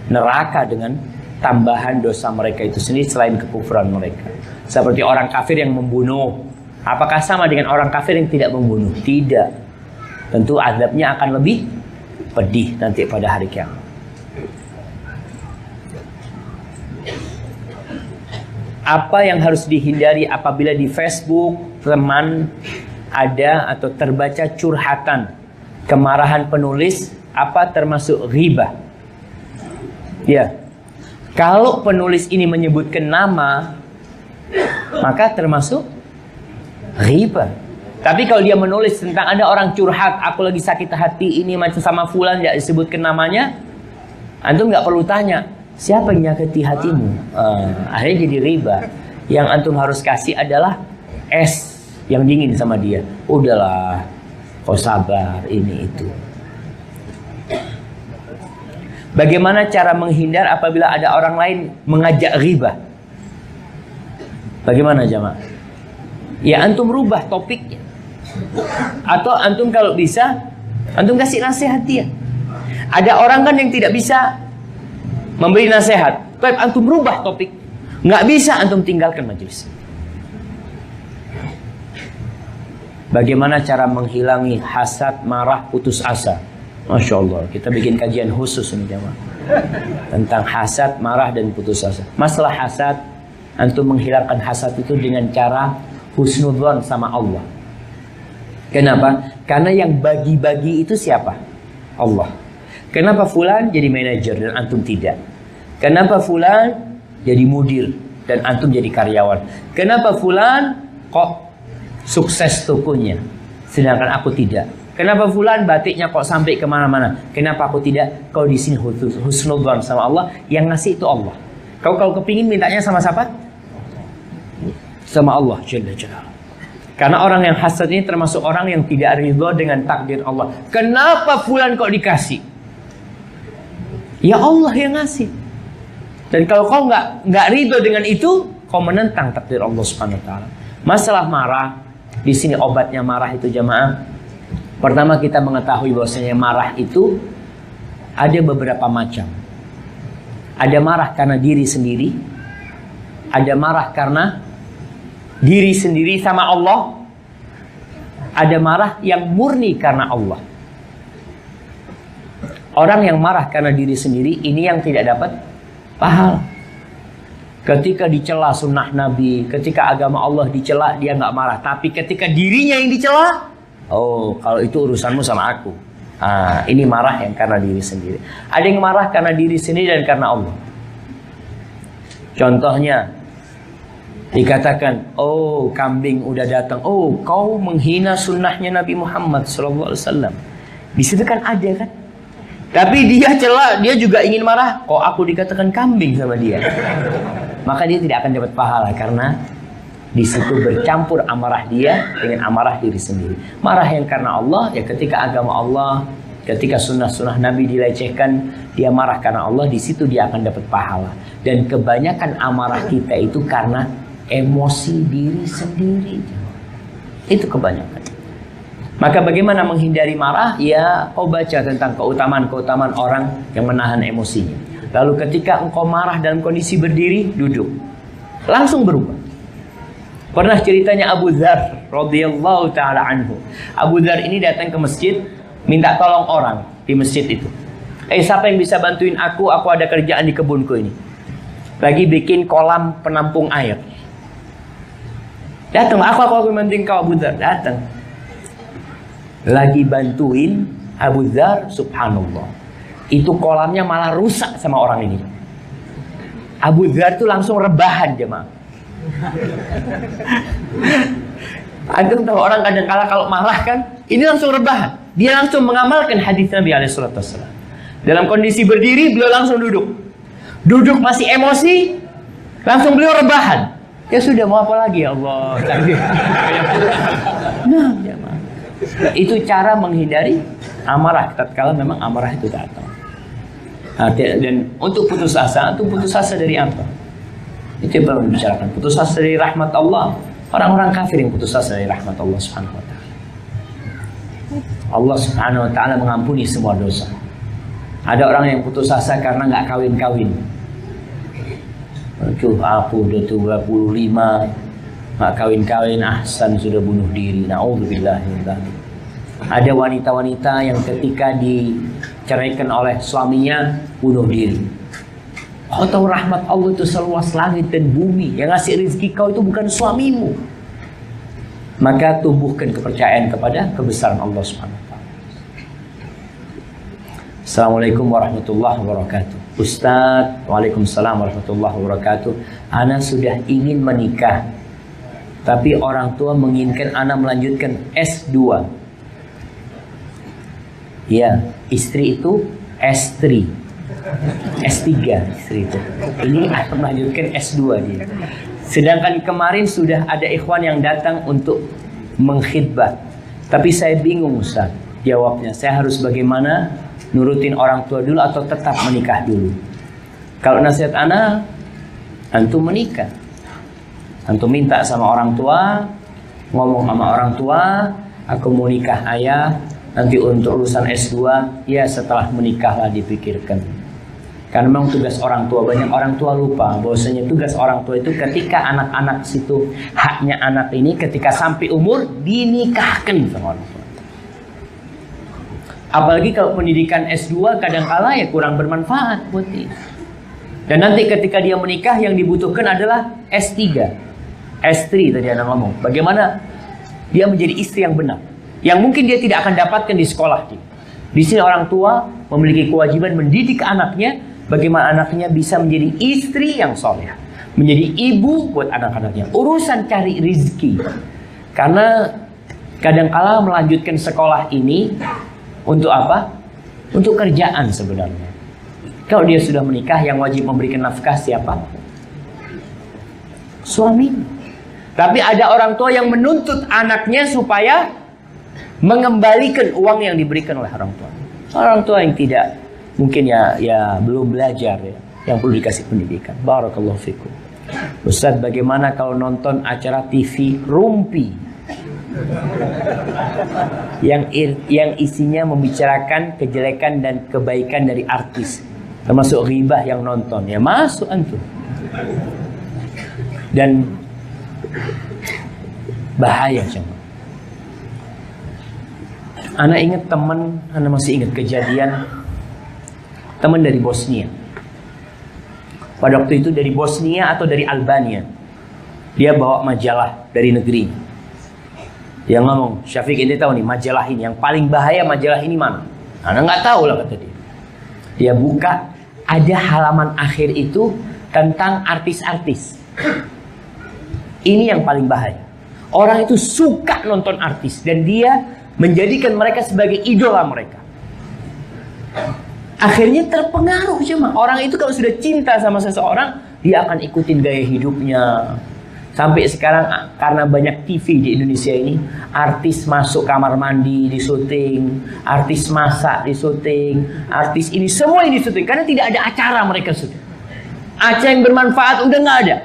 neraka dengan tambahan dosa mereka itu sendiri selain kekufuran mereka. Seperti orang kafir yang membunuh. Apakah sama dengan orang kafir yang tidak membunuh? Tidak. Tentu azabnya akan lebih pedih nanti pada hari kiamat. Apa yang harus dihindari apabila di Facebook teman ada atau terbaca curhatan, kemarahan penulis, apa termasuk ghibah? Ya, kalau penulis ini menyebutkan nama, maka termasuk ghibah. Tapi kalau dia menulis tentang ada orang curhat, aku lagi sakit hati ini macam sama fulan, tidak disebutkan namanya, antum nggak perlu tanya. Siapa yang nyakiti hatimu? Akhirnya jadi riba. Yang antum harus kasih adalah es yang dingin sama dia. Udahlah, kau sabar, ini itu. Bagaimana cara menghindar apabila ada orang lain mengajak riba? Bagaimana jamaah? Ya antum rubah topiknya. Atau antum kalau bisa, antum kasih nasihat dia. Ada orang kan yang tidak bisa memberi nasihat, tapi antum rubah topik. Nggak bisa, antum tinggalkan majelis. Bagaimana cara menghilangi hasad, marah, putus asa? Masya Allah, kita bikin kajian khusus ini jemaah tentang hasad, marah, dan putus asa. Masalah hasad, antum menghilangkan hasad itu dengan cara husnudzon sama Allah. Kenapa? Karena yang bagi-bagi itu siapa? Allah. Kenapa fulan jadi manajer dan antum tidak? Kenapa fulan jadi mudir dan antum jadi karyawan? Kenapa fulan kok sukses tokonya sedangkan aku tidak? Kenapa fulan batiknya kok sampai kemana-mana? Kenapa aku tidak? Kau di sini husnudzon sama Allah, yang ngasih itu Allah. Kau kalau kepingin mintanya sama siapa? Sama Allah Jalla Jalla. Karena orang yang hasad ini termasuk orang yang tidak ridho dengan takdir Allah. Kenapa fulan kok dikasih? Ya Allah yang ngasih. Dan kalau kau nggak ridho dengan itu, kau menentang takdir Allah Subhanahu wa taala. Masalah marah, di sini obatnya marah itu jamaah. Pertama kita mengetahui bahwasanya marah itu ada beberapa macam. Ada marah karena diri sendiri, ada marah karena diri sendiri sama Allah, ada marah yang murni karena Allah. Orang yang marah karena diri sendiri ini yang tidak dapat pahala. Ketika dicela sunnah Nabi, ketika agama Allah dicela, dia nggak marah. Tapi ketika dirinya yang dicela, oh kalau itu urusanmu sama aku. Ini marah yang karena diri sendiri. Ada yang marah karena diri sendiri dan karena Allah. Contohnya, dikatakan, oh kambing udah datang, oh kau menghina sunnahnya Nabi Muhammad SAW. Di situ kan ada kan. Tapi dia cela, dia juga ingin marah. Kok aku dikatakan kambing sama dia? Maka dia tidak akan dapat pahala karena di situ bercampur amarah dia dengan amarah diri sendiri. Marah yang karena Allah, ya ketika agama Allah, ketika sunnah-sunnah Nabi dilecehkan, dia marah karena Allah, di situ dia akan dapat pahala. Dan kebanyakan amarah kita itu karena emosi diri sendiri. Itu kebanyakan. Maka bagaimana menghindari marah? Ya, kau baca tentang keutamaan-keutamaan orang yang menahan emosinya. Lalu ketika engkau marah dalam kondisi berdiri, duduk. Langsung berubah. Pernah ceritanya Abu Dzar radhiyallahu taala anhu. Abu Dzar ini datang ke masjid, minta tolong orang di masjid itu. Siapa yang bisa bantuin aku? Aku ada kerjaan di kebunku ini. Lagi bikin kolam penampung air. Datang, aku bantuin kau Abu Dzar. Datang. Lagi bantuin Abu Dzar, subhanallah. Itu kolamnya malah rusak sama orang ini. Abu Dzar tuh langsung rebahan jemaah. Antum tahu orang kadang-kala kalau marah kan, ini langsung rebahan. Dia langsung mengamalkan hadis Nabi SAW. Dalam kondisi berdiri, beliau langsung duduk. Duduk masih emosi, langsung beliau rebahan. Ya sudah, mau apa lagi ya Allah. Nah, jemaah. Itu cara menghindari amarah tatkala memang amarah itu datang. Dan untuk putus asa, itu putus asa dari apa? Itu yang perlu dibicarakan. Putus asa dari rahmat Allah. Orang-orang kafir yang putus asa dari rahmat Allah Subhanahu wa taala. Allah Subhanahu wa taala mengampuni semua dosa. Ada orang yang putus asa karena nggak kawin-kawin. Aku udah tua 25, nggak kawin-kawin, ahsan sudah bunuh diri. Na'udzubillah. Ada wanita-wanita yang ketika diceraikan oleh suaminya bunuh diri. Kau tahu rahmat Allah itu seluas langit dan bumi. Yang ngasih rezeki kau itu bukan suamimu. Maka tumbuhkan kepercayaan kepada kebesaran Allah Subhanahu wa taala. Assalamualaikum warahmatullahi wabarakatuh. Ustaz, waalaikumsalam warahmatullahi wabarakatuh. Ana sudah ingin menikah, tapi orang tua menginginkan ana melanjutkan S2. Ya, istri itu S3, S3 istri itu. Ini akan melanjutkan S2 dia. Sedangkan kemarin sudah ada ikhwan yang datang untuk mengkhidbah. Tapi saya bingung Ustaz jawabnya. Saya harus bagaimana? Nurutin orang tua dulu atau tetap menikah dulu? Kalau nasihat ana, antum menikah. Antum minta sama orang tua, ngomong sama orang tua, aku mau nikah ayah. Nanti untuk urusan S2, ya setelah menikahlah dipikirkan. Karena memang tugas orang tua, banyak orang tua lupa bahwasanya tugas orang tua itu ketika anak-anak situ, haknya anak ini ketika sampai umur dinikahkan sama orang tua. Apalagi kalau pendidikan S2 kadang-kala ya kurang bermanfaat buat dia. Dan nanti ketika dia menikah yang dibutuhkan adalah S3, S3 tadi Anda ngomong. Bagaimana dia menjadi istri yang benar, yang mungkin dia tidak akan dapatkan di sekolah. Di sini orang tua memiliki kewajiban mendidik anaknya, bagaimana anaknya bisa menjadi istri yang soleh, menjadi ibu buat anak-anaknya. Urusan cari rezeki, karena kadang-kala melanjutkan sekolah ini untuk apa? Untuk kerjaan sebenarnya. Kalau dia sudah menikah, yang wajib memberikan nafkah siapa? Suami. Tapi ada orang tua yang menuntut anaknya supaya mengembalikan uang yang diberikan oleh orang tua. Orang tua yang tidak, mungkin ya belum belajar ya, yang perlu dikasih pendidikan. Barakallahu fikum. Ustaz, bagaimana kalau nonton acara TV rumpi yang isinya membicarakan kejelekan dan kebaikan dari artis, termasuk ghibah yang nonton? Ya masuk antum. Dan bahaya cuma. Anak ingat teman, anak masih ingat kejadian teman dari Bosnia. Pada waktu itu dari Bosnia atau dari Albania. Dia bawa majalah dari negeri. Dia ngomong, Syafiq, ini tahu nih majalah ini yang paling bahaya, majalah ini mana? Anak nggak tahu lah, kata dia. Dia buka, ada halaman akhir itu tentang artis-artis. Ini yang paling bahaya. Orang itu suka nonton artis dan dia menjadikan mereka sebagai idola mereka. Akhirnya terpengaruh cuma. Orang itu kalau sudah cinta sama seseorang, dia akan ikutin gaya hidupnya. Sampai sekarang karena banyak TV di Indonesia ini, artis masuk kamar mandi di syuting, artis masak di syuting, artis ini semua ini syuting karena tidak ada acara mereka syuting. Acara yang bermanfaat udah nggak ada.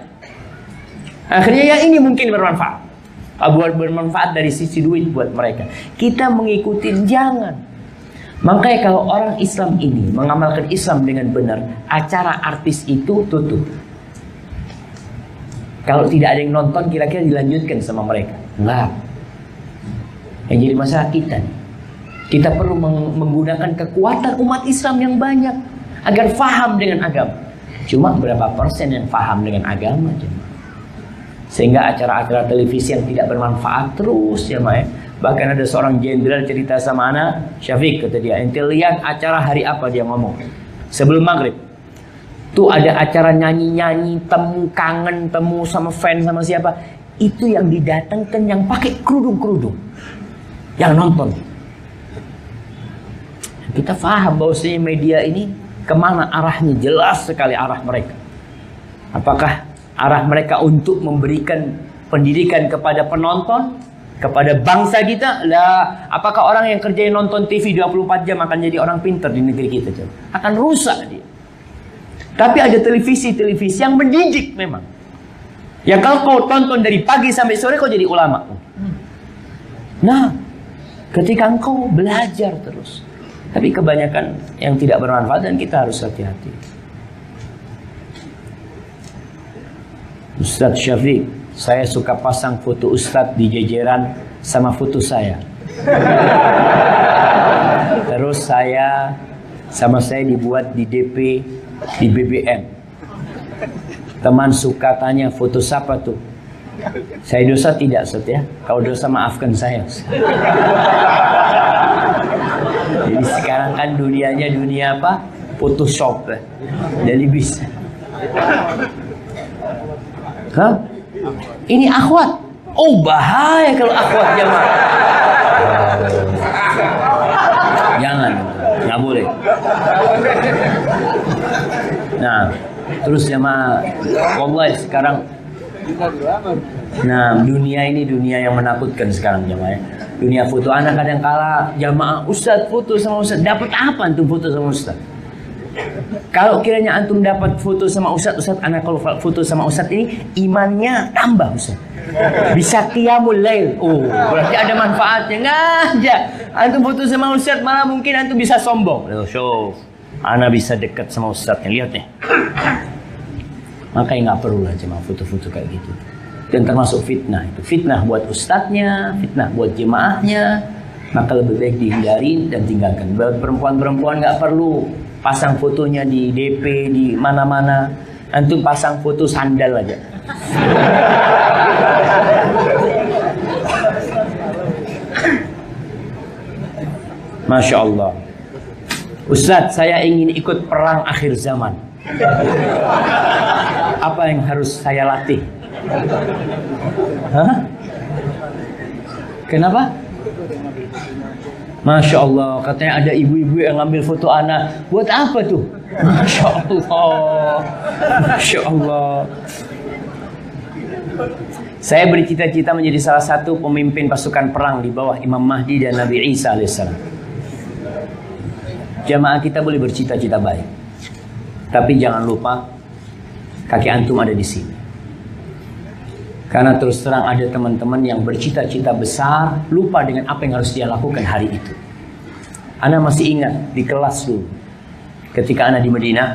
Akhirnya ya ini mungkin bermanfaat. Buat bermanfaat dari sisi duit buat mereka. Kita mengikuti, jangan. Makanya kalau orang Islam ini mengamalkan Islam dengan benar, acara artis itu tutup. Kalau tidak ada yang nonton, kira-kira dilanjutkan sama mereka? Enggak. Yang jadi masalah kita nih. Kita perlu menggunakan kekuatan umat Islam yang banyak agar faham dengan agama. Cuma berapa persen yang faham dengan agama? Sehingga acara-acara televisi yang tidak bermanfaat terus ya Mae. Bahkan ada seorang jenderal cerita sama anak, Syafiq, kata dia, ente lihat acara hari apa, dia ngomong sebelum maghrib tuh ada acara nyanyi-nyanyi, temu kangen, temu sama fans sama siapa, itu yang didatangkan yang pakai kerudung-kerudung yang nonton. Kita paham bahwasanya media ini kemana arahnya, jelas sekali arah mereka. Apakah arah mereka untuk memberikan pendidikan kepada penonton, kepada bangsa kita? Lah, apakah orang yang kerjain nonton TV 24 jam akan jadi orang pintar di negeri kita? Akan rusak dia. Tapi ada televisi-televisi yang mendidik memang. Ya kalau kau tonton dari pagi sampai sore, kau jadi ulama. Nah, ketika engkau belajar terus. Tapi kebanyakan yang tidak bermanfaat dan kita harus hati-hati. Ustadz Syafiq, saya suka pasang foto Ustadz di jejeran sama foto saya. Terus saya dibuat di DP di BBM. Teman suka tanya, foto siapa tuh? Saya dosa tidak, Ustadz ya? Kalau dosa maafkan saya, Ustadz. Jadi sekarang kan dunianya dunia apa? Photoshop. Jadi bisa. Hah? Ini akhwat. Oh bahaya kalau akhwat jamaah. Jangan, nggak boleh. Nah, terus jamaah, wallahi sekarang. Nah, dunia ini dunia yang menakutkan sekarang jamaah. Dunia foto anak kadang kala jamaah, Ustadz foto sama Ustadz, dapat apa antum foto sama Ustadz? Kalau kiranya antum dapat foto sama Ustadz, anak kalau foto sama Ustadz ini imannya tambah Ustadz. Bisa qiyamul lail. Oh, berarti ada manfaatnya. Nggak ada. Antum foto sama Ustadz malah mungkin antum bisa sombong. Show, anak bisa dekat sama Ustadz. Lihat nih. Makanya nggak perlu lah cuma foto-foto kayak gitu. Dan termasuk fitnah itu. Fitnah buat ustadznya, fitnah buat jemaahnya. Maka lebih baik dihindari dan tinggalkan. Buat perempuan-perempuan nggak perlu pasang fotonya di DP, di mana-mana. Antum pasang foto sandal aja. Masya Allah. Ustadz, saya ingin ikut perang akhir zaman. Apa yang harus saya latih? Hah? Kenapa? Masya Allah, katanya ada ibu-ibu yang ngambil foto anak. Buat apa tuh? Masya Allah. Masya Allah. Saya bercita-cita menjadi salah satu pemimpin pasukan perang di bawah Imam Mahdi dan Nabi Isa alaihissalam. Jamaah kita boleh bercita-cita baik, tapi jangan lupa kaki antum ada di sini. Karena terus terang ada teman-teman yang bercita-cita besar, lupa dengan apa yang harus dia lakukan hari itu. Ana masih ingat di kelas dulu, ketika ana di Madinah,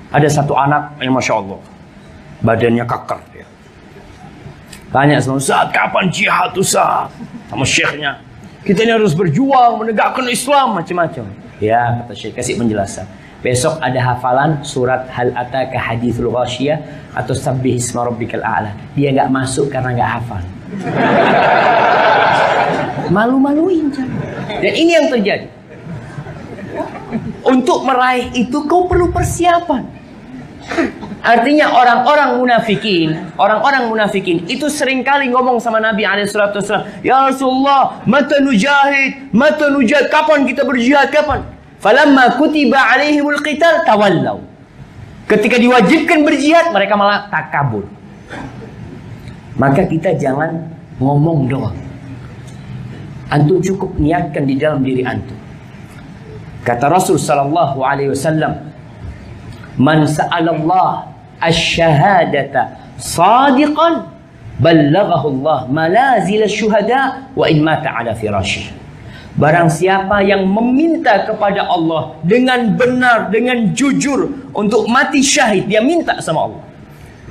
ada satu anak yang Masya Allah, badannya kakar ya. Tanya sama Ustaz, kapan jihad Ustaz? Sama syekhnya, kita ini harus berjuang menegakkan Islam, macam-macam. Ya, kata syekh, kasih penjelasan. Besok ada hafalan surat Hal Ataka Hadithul Ghasyiyah atau Sabbih Isma Rabbikal A'la. Dia nggak masuk karena nggak hafal. Malu-maluin. Dan ini yang terjadi. Untuk meraih itu kau perlu persiapan. Artinya orang-orang munafikin itu seringkali ngomong sama Nabi SAW, ya Rasulullah, mata nujahid, kapan kita berjihad, kapan? Falamma kutiba alaihimul qital tawallaw. Ketika diwajibkan berjihad, mereka malah takabur. Maka kita jangan ngomong doang. Antum cukup niatkan di dalam diri antum. Kata Rasul sallallahu alaihi wasallam, man sa'alallah asy-syahadata shadiqan ballaghahu Allah malazil asy-syuhada wa in mata ala firasyih. Barang siapa yang meminta kepada Allah dengan benar, dengan jujur untuk mati syahid, dia minta sama Allah,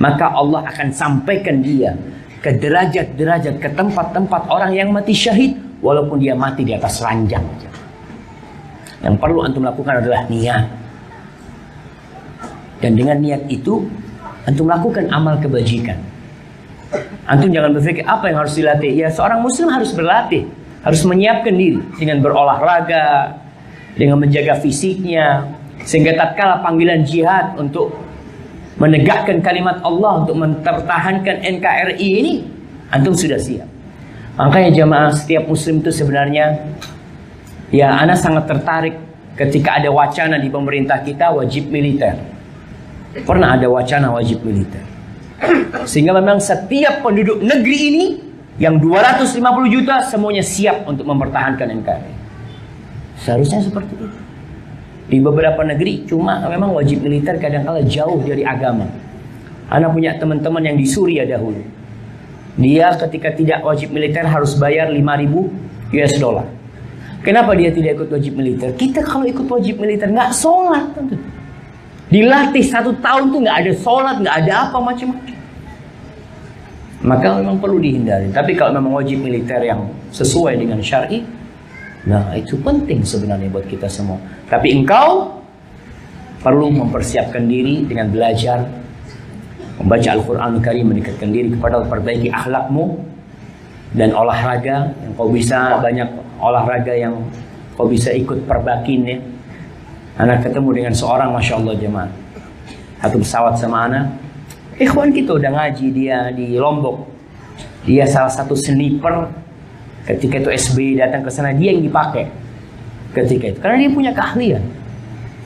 maka Allah akan sampaikan dia ke derajat-derajat, ke tempat-tempat orang yang mati syahid walaupun dia mati di atas ranjang. Yang perlu antum lakukan adalah niat. Dan dengan niat itu antum lakukan amal kebajikan. Antum jangan berpikir apa yang harus dilatih. Ya, seorang muslim harus berlatih, harus menyiapkan diri dengan berolahraga, dengan menjaga fisiknya, sehingga tatkala panggilan jihad untuk menegakkan kalimat Allah, untuk mempertahankan NKRI ini, antum sudah siap. Makanya jamaah, setiap muslim itu sebenarnya, ya, ana sangat tertarik ketika ada wacana di pemerintah kita wajib militer. Pernah ada wacana wajib militer, sehingga memang setiap penduduk negeri ini yang 250 juta semuanya siap untuk mempertahankan NKRI. Seharusnya seperti itu. Di beberapa negeri cuma memang wajib militer kadang-kala jauh dari agama. Ana punya teman-teman yang di Suriah dahulu. Dia ketika tidak wajib militer harus bayar 5.000 US dollar. Kenapa dia tidak ikut wajib militer? Kita kalau ikut wajib militer nggak sholat, tentu. Dilatih 1 tahun tuh nggak ada sholat, nggak ada apa macam-macam. Maka memang perlu dihindari. Tapi kalau memang wajib militer yang sesuai dengan syar'i, nah itu penting sebenarnya buat kita semua. Tapi engkau perlu mempersiapkan diri dengan belajar, membaca Al-Quran Al-Karim, mendekatkan diri kepada Allah, perbaiki akhlakmu, dan olahraga yang kau bisa, banyak olahraga yang kau bisa ikut perbakin ya. Anak ketemu dengan seorang, Masya Allah jemaah, satu pesawat sama anak. Ikhwan kita udah ngaji, dia di Lombok. Dia salah satu sniper. Ketika itu SBY datang ke sana, dia yang dipakai ketika itu, karena dia punya keahlian.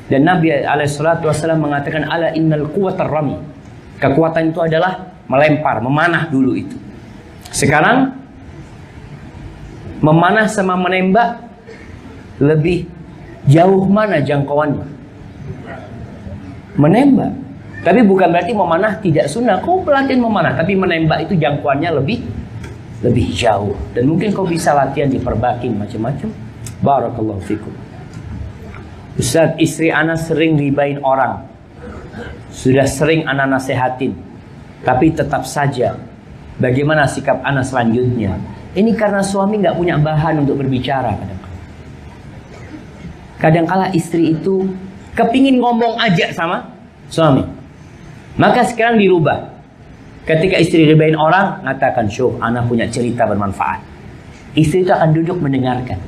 Dan Nabi SAW mengatakan, ala innal quwatar rami. Kekuatan itu adalah melempar, memanah dulu itu. Sekarang memanah sama menembak lebih jauh mana jangkauannya? Menembak. Tapi bukan berarti memanah tidak sunnah. Kau pelatihan memanah, tapi menembak itu jangkauannya lebih jauh. Dan mungkin kau bisa latihan di perbakin macam-macam. Barakallahu fikum. Ustaz, istri ana sering ribain orang. Sudah sering ana nasehatin, tapi tetap saja. Bagaimana sikap ana selanjutnya? Ini karena suami nggak punya bahan untuk berbicara kadang-kadang. Kadang-kala istri itu kepingin ngomong aja sama suami. Maka sekarang dirubah. Ketika istri ribain orang, ngatakan, syuh, anak punya cerita bermanfaat. Istri itu akan duduk mendengarkan.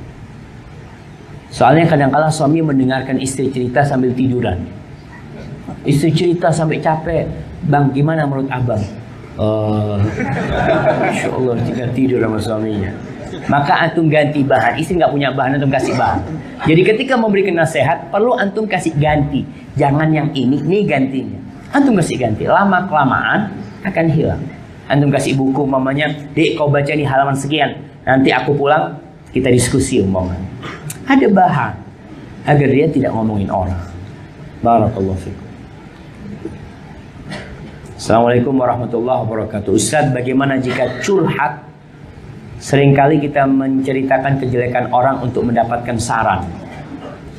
Soalnya kadang-kala suami mendengarkan istri cerita sambil tiduran. Istri cerita sampai capek. Bang, gimana menurut abang? Insya Allah tinggal tidur sama suaminya. Maka antum ganti bahan. Istri nggak punya bahan, antum kasih bahan. Jadi ketika memberikan nasihat, perlu antum kasih ganti. Jangan yang ini gantinya. Antum kasih ganti. Lama kelamaan akan hilang. Antum kasih buku mamanya, "Dek, kau baca nih halaman sekian. Nanti aku pulang, kita diskusi umpamanya." Ada bahan agar dia tidak ngomongin orang. Barakallahu fikum. Assalamualaikum warahmatullahi wabarakatuh. Ustaz, bagaimana jika curhat? Seringkali kita menceritakan kejelekan orang untuk mendapatkan saran.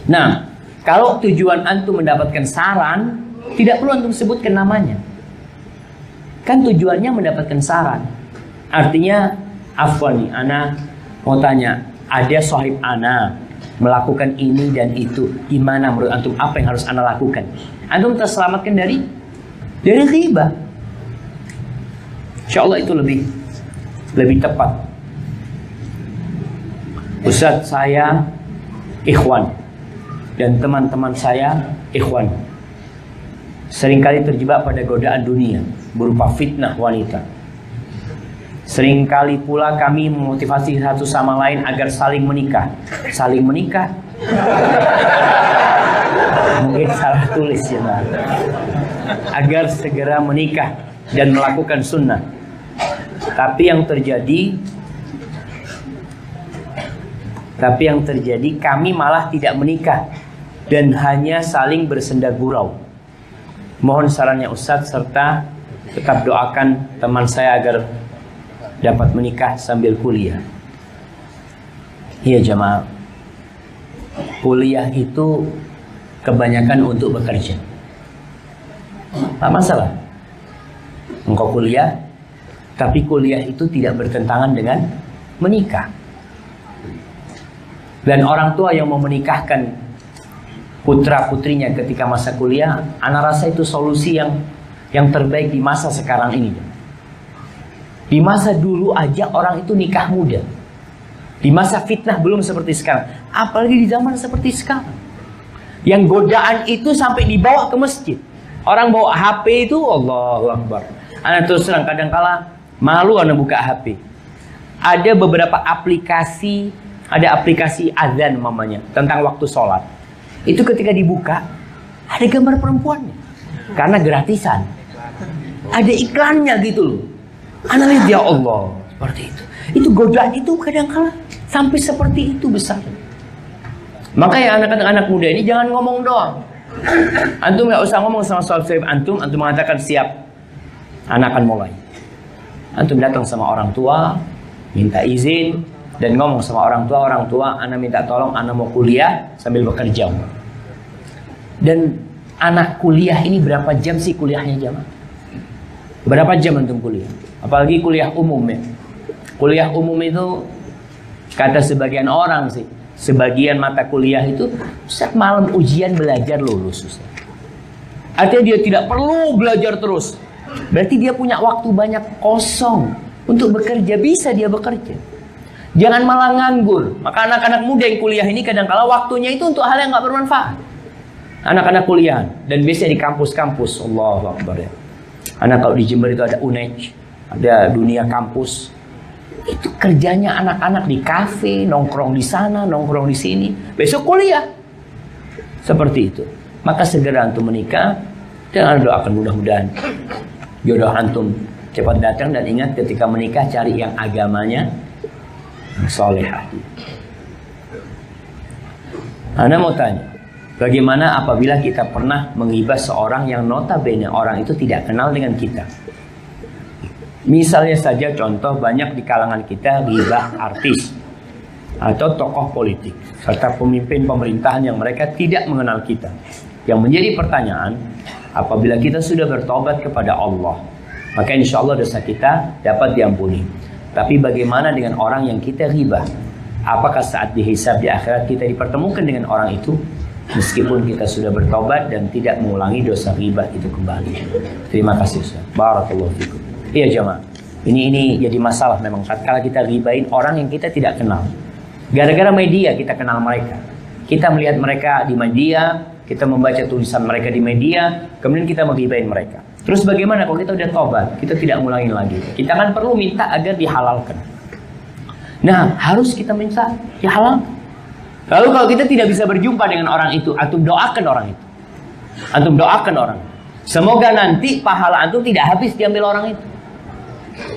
Nah, kalau tujuan antum mendapatkan saran, tidak perlu antum sebutkan namanya. Kan tujuannya mendapatkan saran. Artinya, afwan nih, ana mau tanya, ada sahib ana melakukan ini dan itu. Gimana menurut antum, apa yang harus ana lakukan? Antum terselamatkan dari ghibah. Insyaallah itu lebih tepat. Ustaz, saya ikhwan dan teman-teman saya ikhwan seringkali terjebak pada godaan dunia berupa fitnah wanita. Seringkali pula kami memotivasi satu sama lain agar saling menikah. Saling menikah? Mungkin salah tulis ya, Pak. Agar segera menikah dan melakukan sunnah. Tapi yang terjadi kami malah tidak menikah dan hanya saling bersenda gurau. Mohon sarannya Ustadz, serta tetap doakan teman saya agar dapat menikah sambil kuliah. Iya jamaah, kuliah itu kebanyakan untuk bekerja. Tak masalah engkau kuliah, tapi kuliah itu tidak bertentangan dengan menikah. Dan orang tua yang mau menikahkan putra putrinya ketika masa kuliah, ana rasa itu solusi yang terbaik di masa sekarang ini. Di masa dulu aja orang itu nikah muda. Di masa fitnah belum seperti sekarang, apalagi di zaman seperti sekarang. Yang godaan itu sampai dibawa ke masjid. Orang bawa HP itu, Allahu Akbar. Ana terus terang kadang-kala malu ana buka HP. Ada beberapa aplikasi, ada aplikasi azan mamanya tentang waktu sholat. Itu ketika dibuka ada gambar perempuannya karena gratisan. Ada iklannya gitu loh. Ana lihat, ya Allah, seperti itu. Itu godaan itu kadang-kala sampai seperti itu besar. Makanya anak-anak muda ini jangan ngomong doang. Antum nggak usah ngomong sama sahib antum mengatakan siap, anak akan mulai. Antum datang sama orang tua, minta izin dan ngomong sama orang tua, anak minta tolong, anak mau kuliah sambil bekerja. Dan anak kuliah ini berapa jam sih kuliahnya jamaah? Berapa jam antum kuliah? Apalagi kuliah umum ya. Kuliah umum itu kata sebagian orang sih, sebagian mata kuliah itu Ustaz malam ujian belajar lulus Ustaz. Artinya dia tidak perlu belajar terus. Berarti dia punya waktu banyak kosong untuk bekerja, bisa dia bekerja. Jangan malah nganggur. Maka anak-anak muda yang kuliah ini kadang-kala waktunya itu untuk hal yang nggak bermanfaat. Anak-anak kuliah dan biasanya di kampus-kampus, Allahu Akbar ya. Anak kalau di Jember itu ada UNEJ, ada dunia kampus. Itu kerjanya anak-anak di kafe, nongkrong di sana, nongkrong di sini. Besok kuliah. Seperti itu. Maka segera antum menikah dan doakan mudah-mudahan jodoh antum cepat datang. Dan ingat ketika menikah cari yang agamanya solehah. Anda mau tanya, bagaimana apabila kita pernah menghibah seorang yang notabene orang itu tidak kenal dengan kita? Misalnya saja contoh, banyak di kalangan kita ghibah artis atau tokoh politik serta pemimpin pemerintahan yang mereka tidak mengenal kita. Yang menjadi pertanyaan, apabila kita sudah bertobat kepada Allah, maka insya Allah dosa kita dapat diampuni. Tapi bagaimana dengan orang yang kita ghibah? Apakah saat dihisab di akhirat kita dipertemukan dengan orang itu meskipun kita sudah bertobat dan tidak mengulangi dosa ghibah itu kembali? Terima kasih Ustaz. Barakallahu fikum. Iya jemaah, ini jadi masalah memang tatkala kita ghibahin orang yang kita tidak kenal. Gara-gara media kita kenal mereka. Kita melihat mereka di media, kita membaca tulisan mereka di media, kemudian kita menghibahin mereka. Terus bagaimana kalau kita udah tobat, kita tidak ngulangin lagi? Kita kan perlu minta agar dihalalkan. Nah, harus kita minta dihalalkan. Lalu kalau kita tidak bisa berjumpa dengan orang itu, antum doakan orang itu. Antum doakan orang. Semoga nanti pahala antum tidak habis diambil orang itu.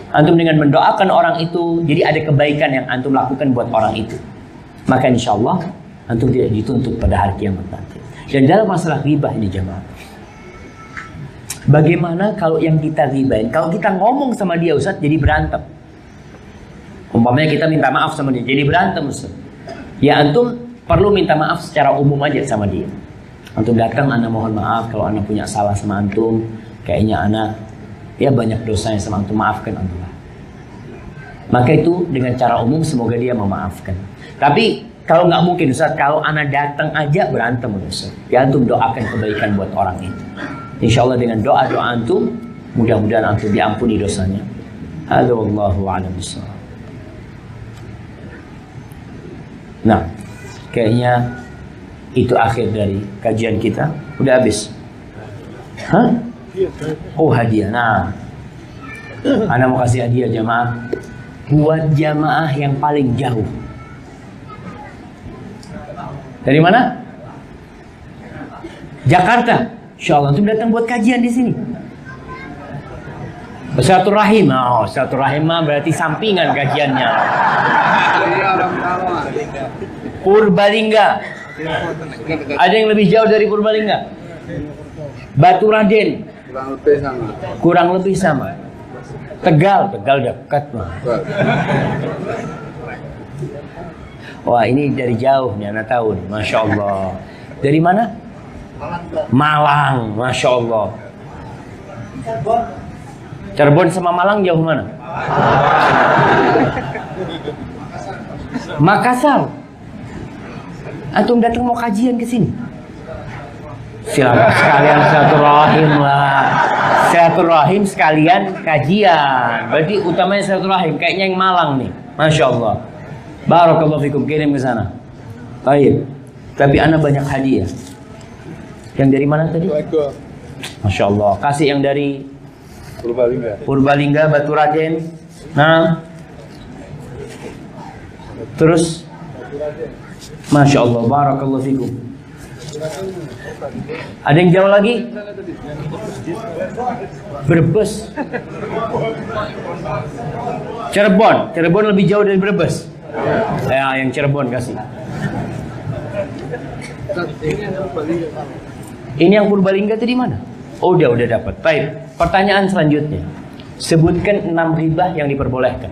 Antum dengan mendoakan orang itu, jadi ada kebaikan yang antum lakukan buat orang itu. Maka insya Allah antum tidak dituntut pada hari kiamat nanti. Dan dalam masalah ghibah ini jemaah, bagaimana kalau yang kita ghibahin, kalau kita ngomong sama dia Ustaz jadi berantem. Umpamanya kita minta maaf sama dia, jadi berantem Ustaz. Ya antum perlu minta maaf secara umum aja sama dia. Antum datang, ana mohon maaf kalau ana punya salah sama antum. Kayaknya ana ya banyak dosanya sama antum, maafkan antum. Maka itu dengan cara umum semoga dia memaafkan. Tapi kalau nggak mungkin Ustaz, kalau ana datang aja berantem Ustaz, ya antum doakan kebaikan buat orang itu. Insya Allah dengan doa-doa antum, mudah-mudahan antum diampuni dosanya. Hadza wallahu a'lam bishawab. Nah, kayaknya itu akhir dari kajian kita. Udah habis? Hah? Oh, hadiah. Nah, ana mau kasih hadiah jamaah buat jamaah yang paling jauh. Dari mana? Jakarta. Insyaallah antum datang buat kajian di sini. Silaturahim. Oh, silaturahim mah berarti sampingan kajiannya. Purbalingga. Ada yang lebih jauh dari Purbalingga? Batu Raden. Kurang lebih sama. Tegal dekat mah. Wah, ini dari jauh nih anak tahu nih, Masya Allah. Dari mana? Malang, Masya Allah. Cirebon sama Malang jauh mana? Makassar. Antum datang mau kajian ke sini? Silakan sekalian silaturahim lah. Silaturahim sekalian kajian. Berarti utamanya silaturahim. Kayaknya yang Malang nih, Masya Allah. Barakallahu fikum, kirim ke sana. Baik. Tapi ana banyak hadiah. Yang dari mana tadi? Masya Allah. Kasih yang dari Purbalingga, Batu Raden. Nah. Terus Masya Allah, barakallahu fikum. Ada yang jauh lagi? Brebes. Cirebon lebih jauh dari Brebes. Ya, yang Cirebon kasih. Ini yang Purbalingga tadi mana? Oh, udah dapat. Baik. Pertanyaan selanjutnya. Sebutkan 6 ghibah yang diperbolehkan.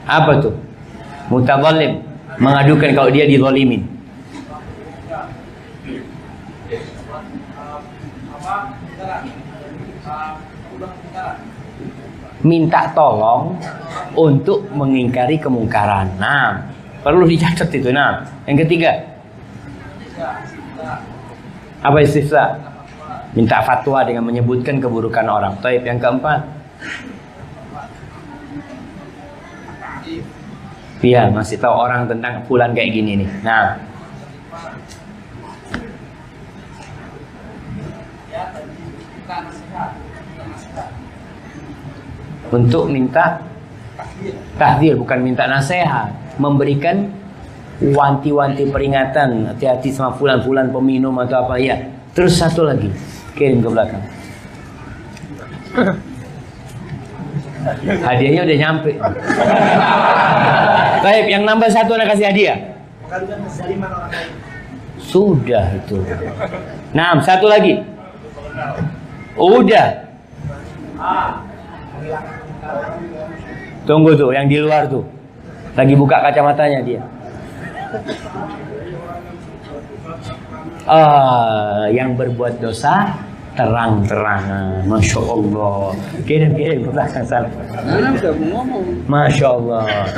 Apa tuh? Mutadzalim, mengadukan kalau dia dizalimin. Minta tolong untuk mengingkari kemungkaran. Nah, perlu dicatat itu. Nah, yang ketiga. Apa istifsa? Minta fatwa dengan menyebutkan keburukan orang. Taib, yang keempat. Iya, masih tahu orang tentang fulan kayak gini nih. Nah, untuk minta tahdzir, bukan minta nasihat, memberikan wanti-wanti peringatan, hati-hati sama fulan-fulan peminum atau apa ya. Terus satu lagi, kirim ke belakang. Hadiahnya udah nyampe. Baik, yang nambah satu anak kasih hadiah. Sudah itu. Nah, satu lagi. Udah. Tunggu tuh, yang di luar tuh. Lagi buka kacamatanya dia. Yang berbuat dosa terang-terangan, Masya Allah. Kirim ke belakang sana. Masya Allah.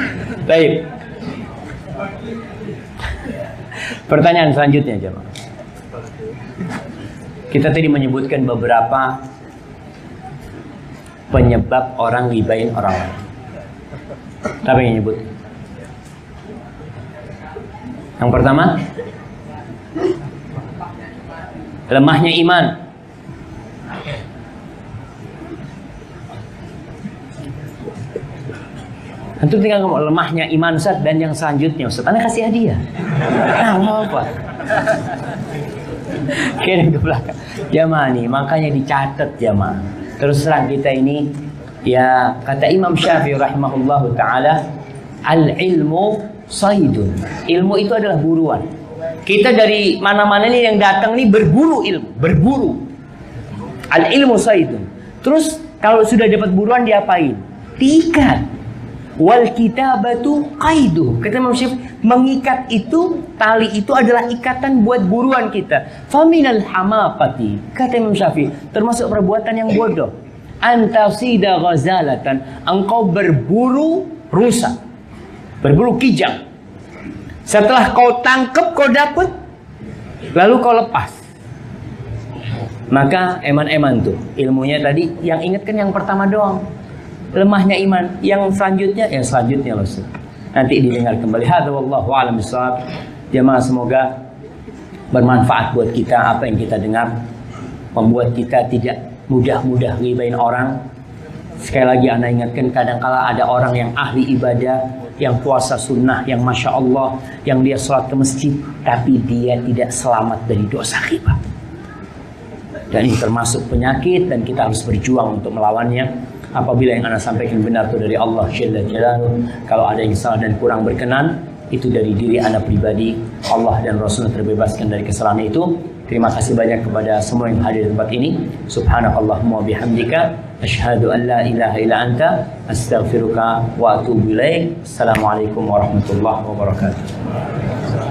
Baik. Pertanyaan selanjutnya, jemaah. Kita tadi menyebutkan beberapa penyebab orang ghibahin orang lain. Apa yang nyebut? Yang pertama, lemahnya iman. Antum tinggal ngomong lemahnya iman Ustaz, dan yang selanjutnya Ustaz, Anda kasih hadiah. Nah, apa? Kirim ke belakang. Jamaah nih, makanya dicatat jamaah. Terus terang kita ini, ya kata Imam Syafi'i rahimahullahu ta'ala, al-ilmu saydun. Ilmu itu adalah buruan. Kita dari mana-mana nih yang datang nih berburu ilmu, berburu. Al-ilmu saydun. Terus kalau sudah dapat buruan diapain? Diikat. Wal kitabatu qaidu. Kata Imam Syafi'i, mengikat itu, tali itu adalah ikatan buat buruan kita. Faminal hamaqati. Kata Imam Syafi'i, termasuk perbuatan yang bodoh. Antasida ghazalatan. Engkau berburu rusa. Berburu kijang. Setelah kau tangkap, kau dapat, lalu kau lepas. Maka eman-eman tuh ilmunya tadi, yang ingat kan yang pertama doang. Lemahnya iman, yang selanjutnya loh. Nanti didengar kembali. Hadza wallahu a'lam bishawab. Jamaah, semoga bermanfaat buat kita apa yang kita dengar, membuat kita tidak mudah-mudah ghibain orang. Sekali lagi ana ingatkan, kadangkala ada orang yang ahli ibadah, yang puasa sunnah, yang masya Allah, yang dia sholat ke masjid, tapi dia tidak selamat dari dosa ghibah. Dan ini termasuk penyakit dan kita harus berjuang untuk melawannya. Apabila yang anda sampaikan benar itu dari Allah Jalla Jalaluhu, kalau ada yang salah dan kurang berkenan, itu dari diri anda pribadi. Allah dan Rasulnya terbebaskan dari kesalahan itu. Terima kasih banyak kepada semua yang hadir di tempat ini. Subhanakallahumma bihamdika, asyhadu an la ilaha illa anta, astaghfiruka wa atubu ilaik. Assalamualaikum warahmatullahi wabarakatuh.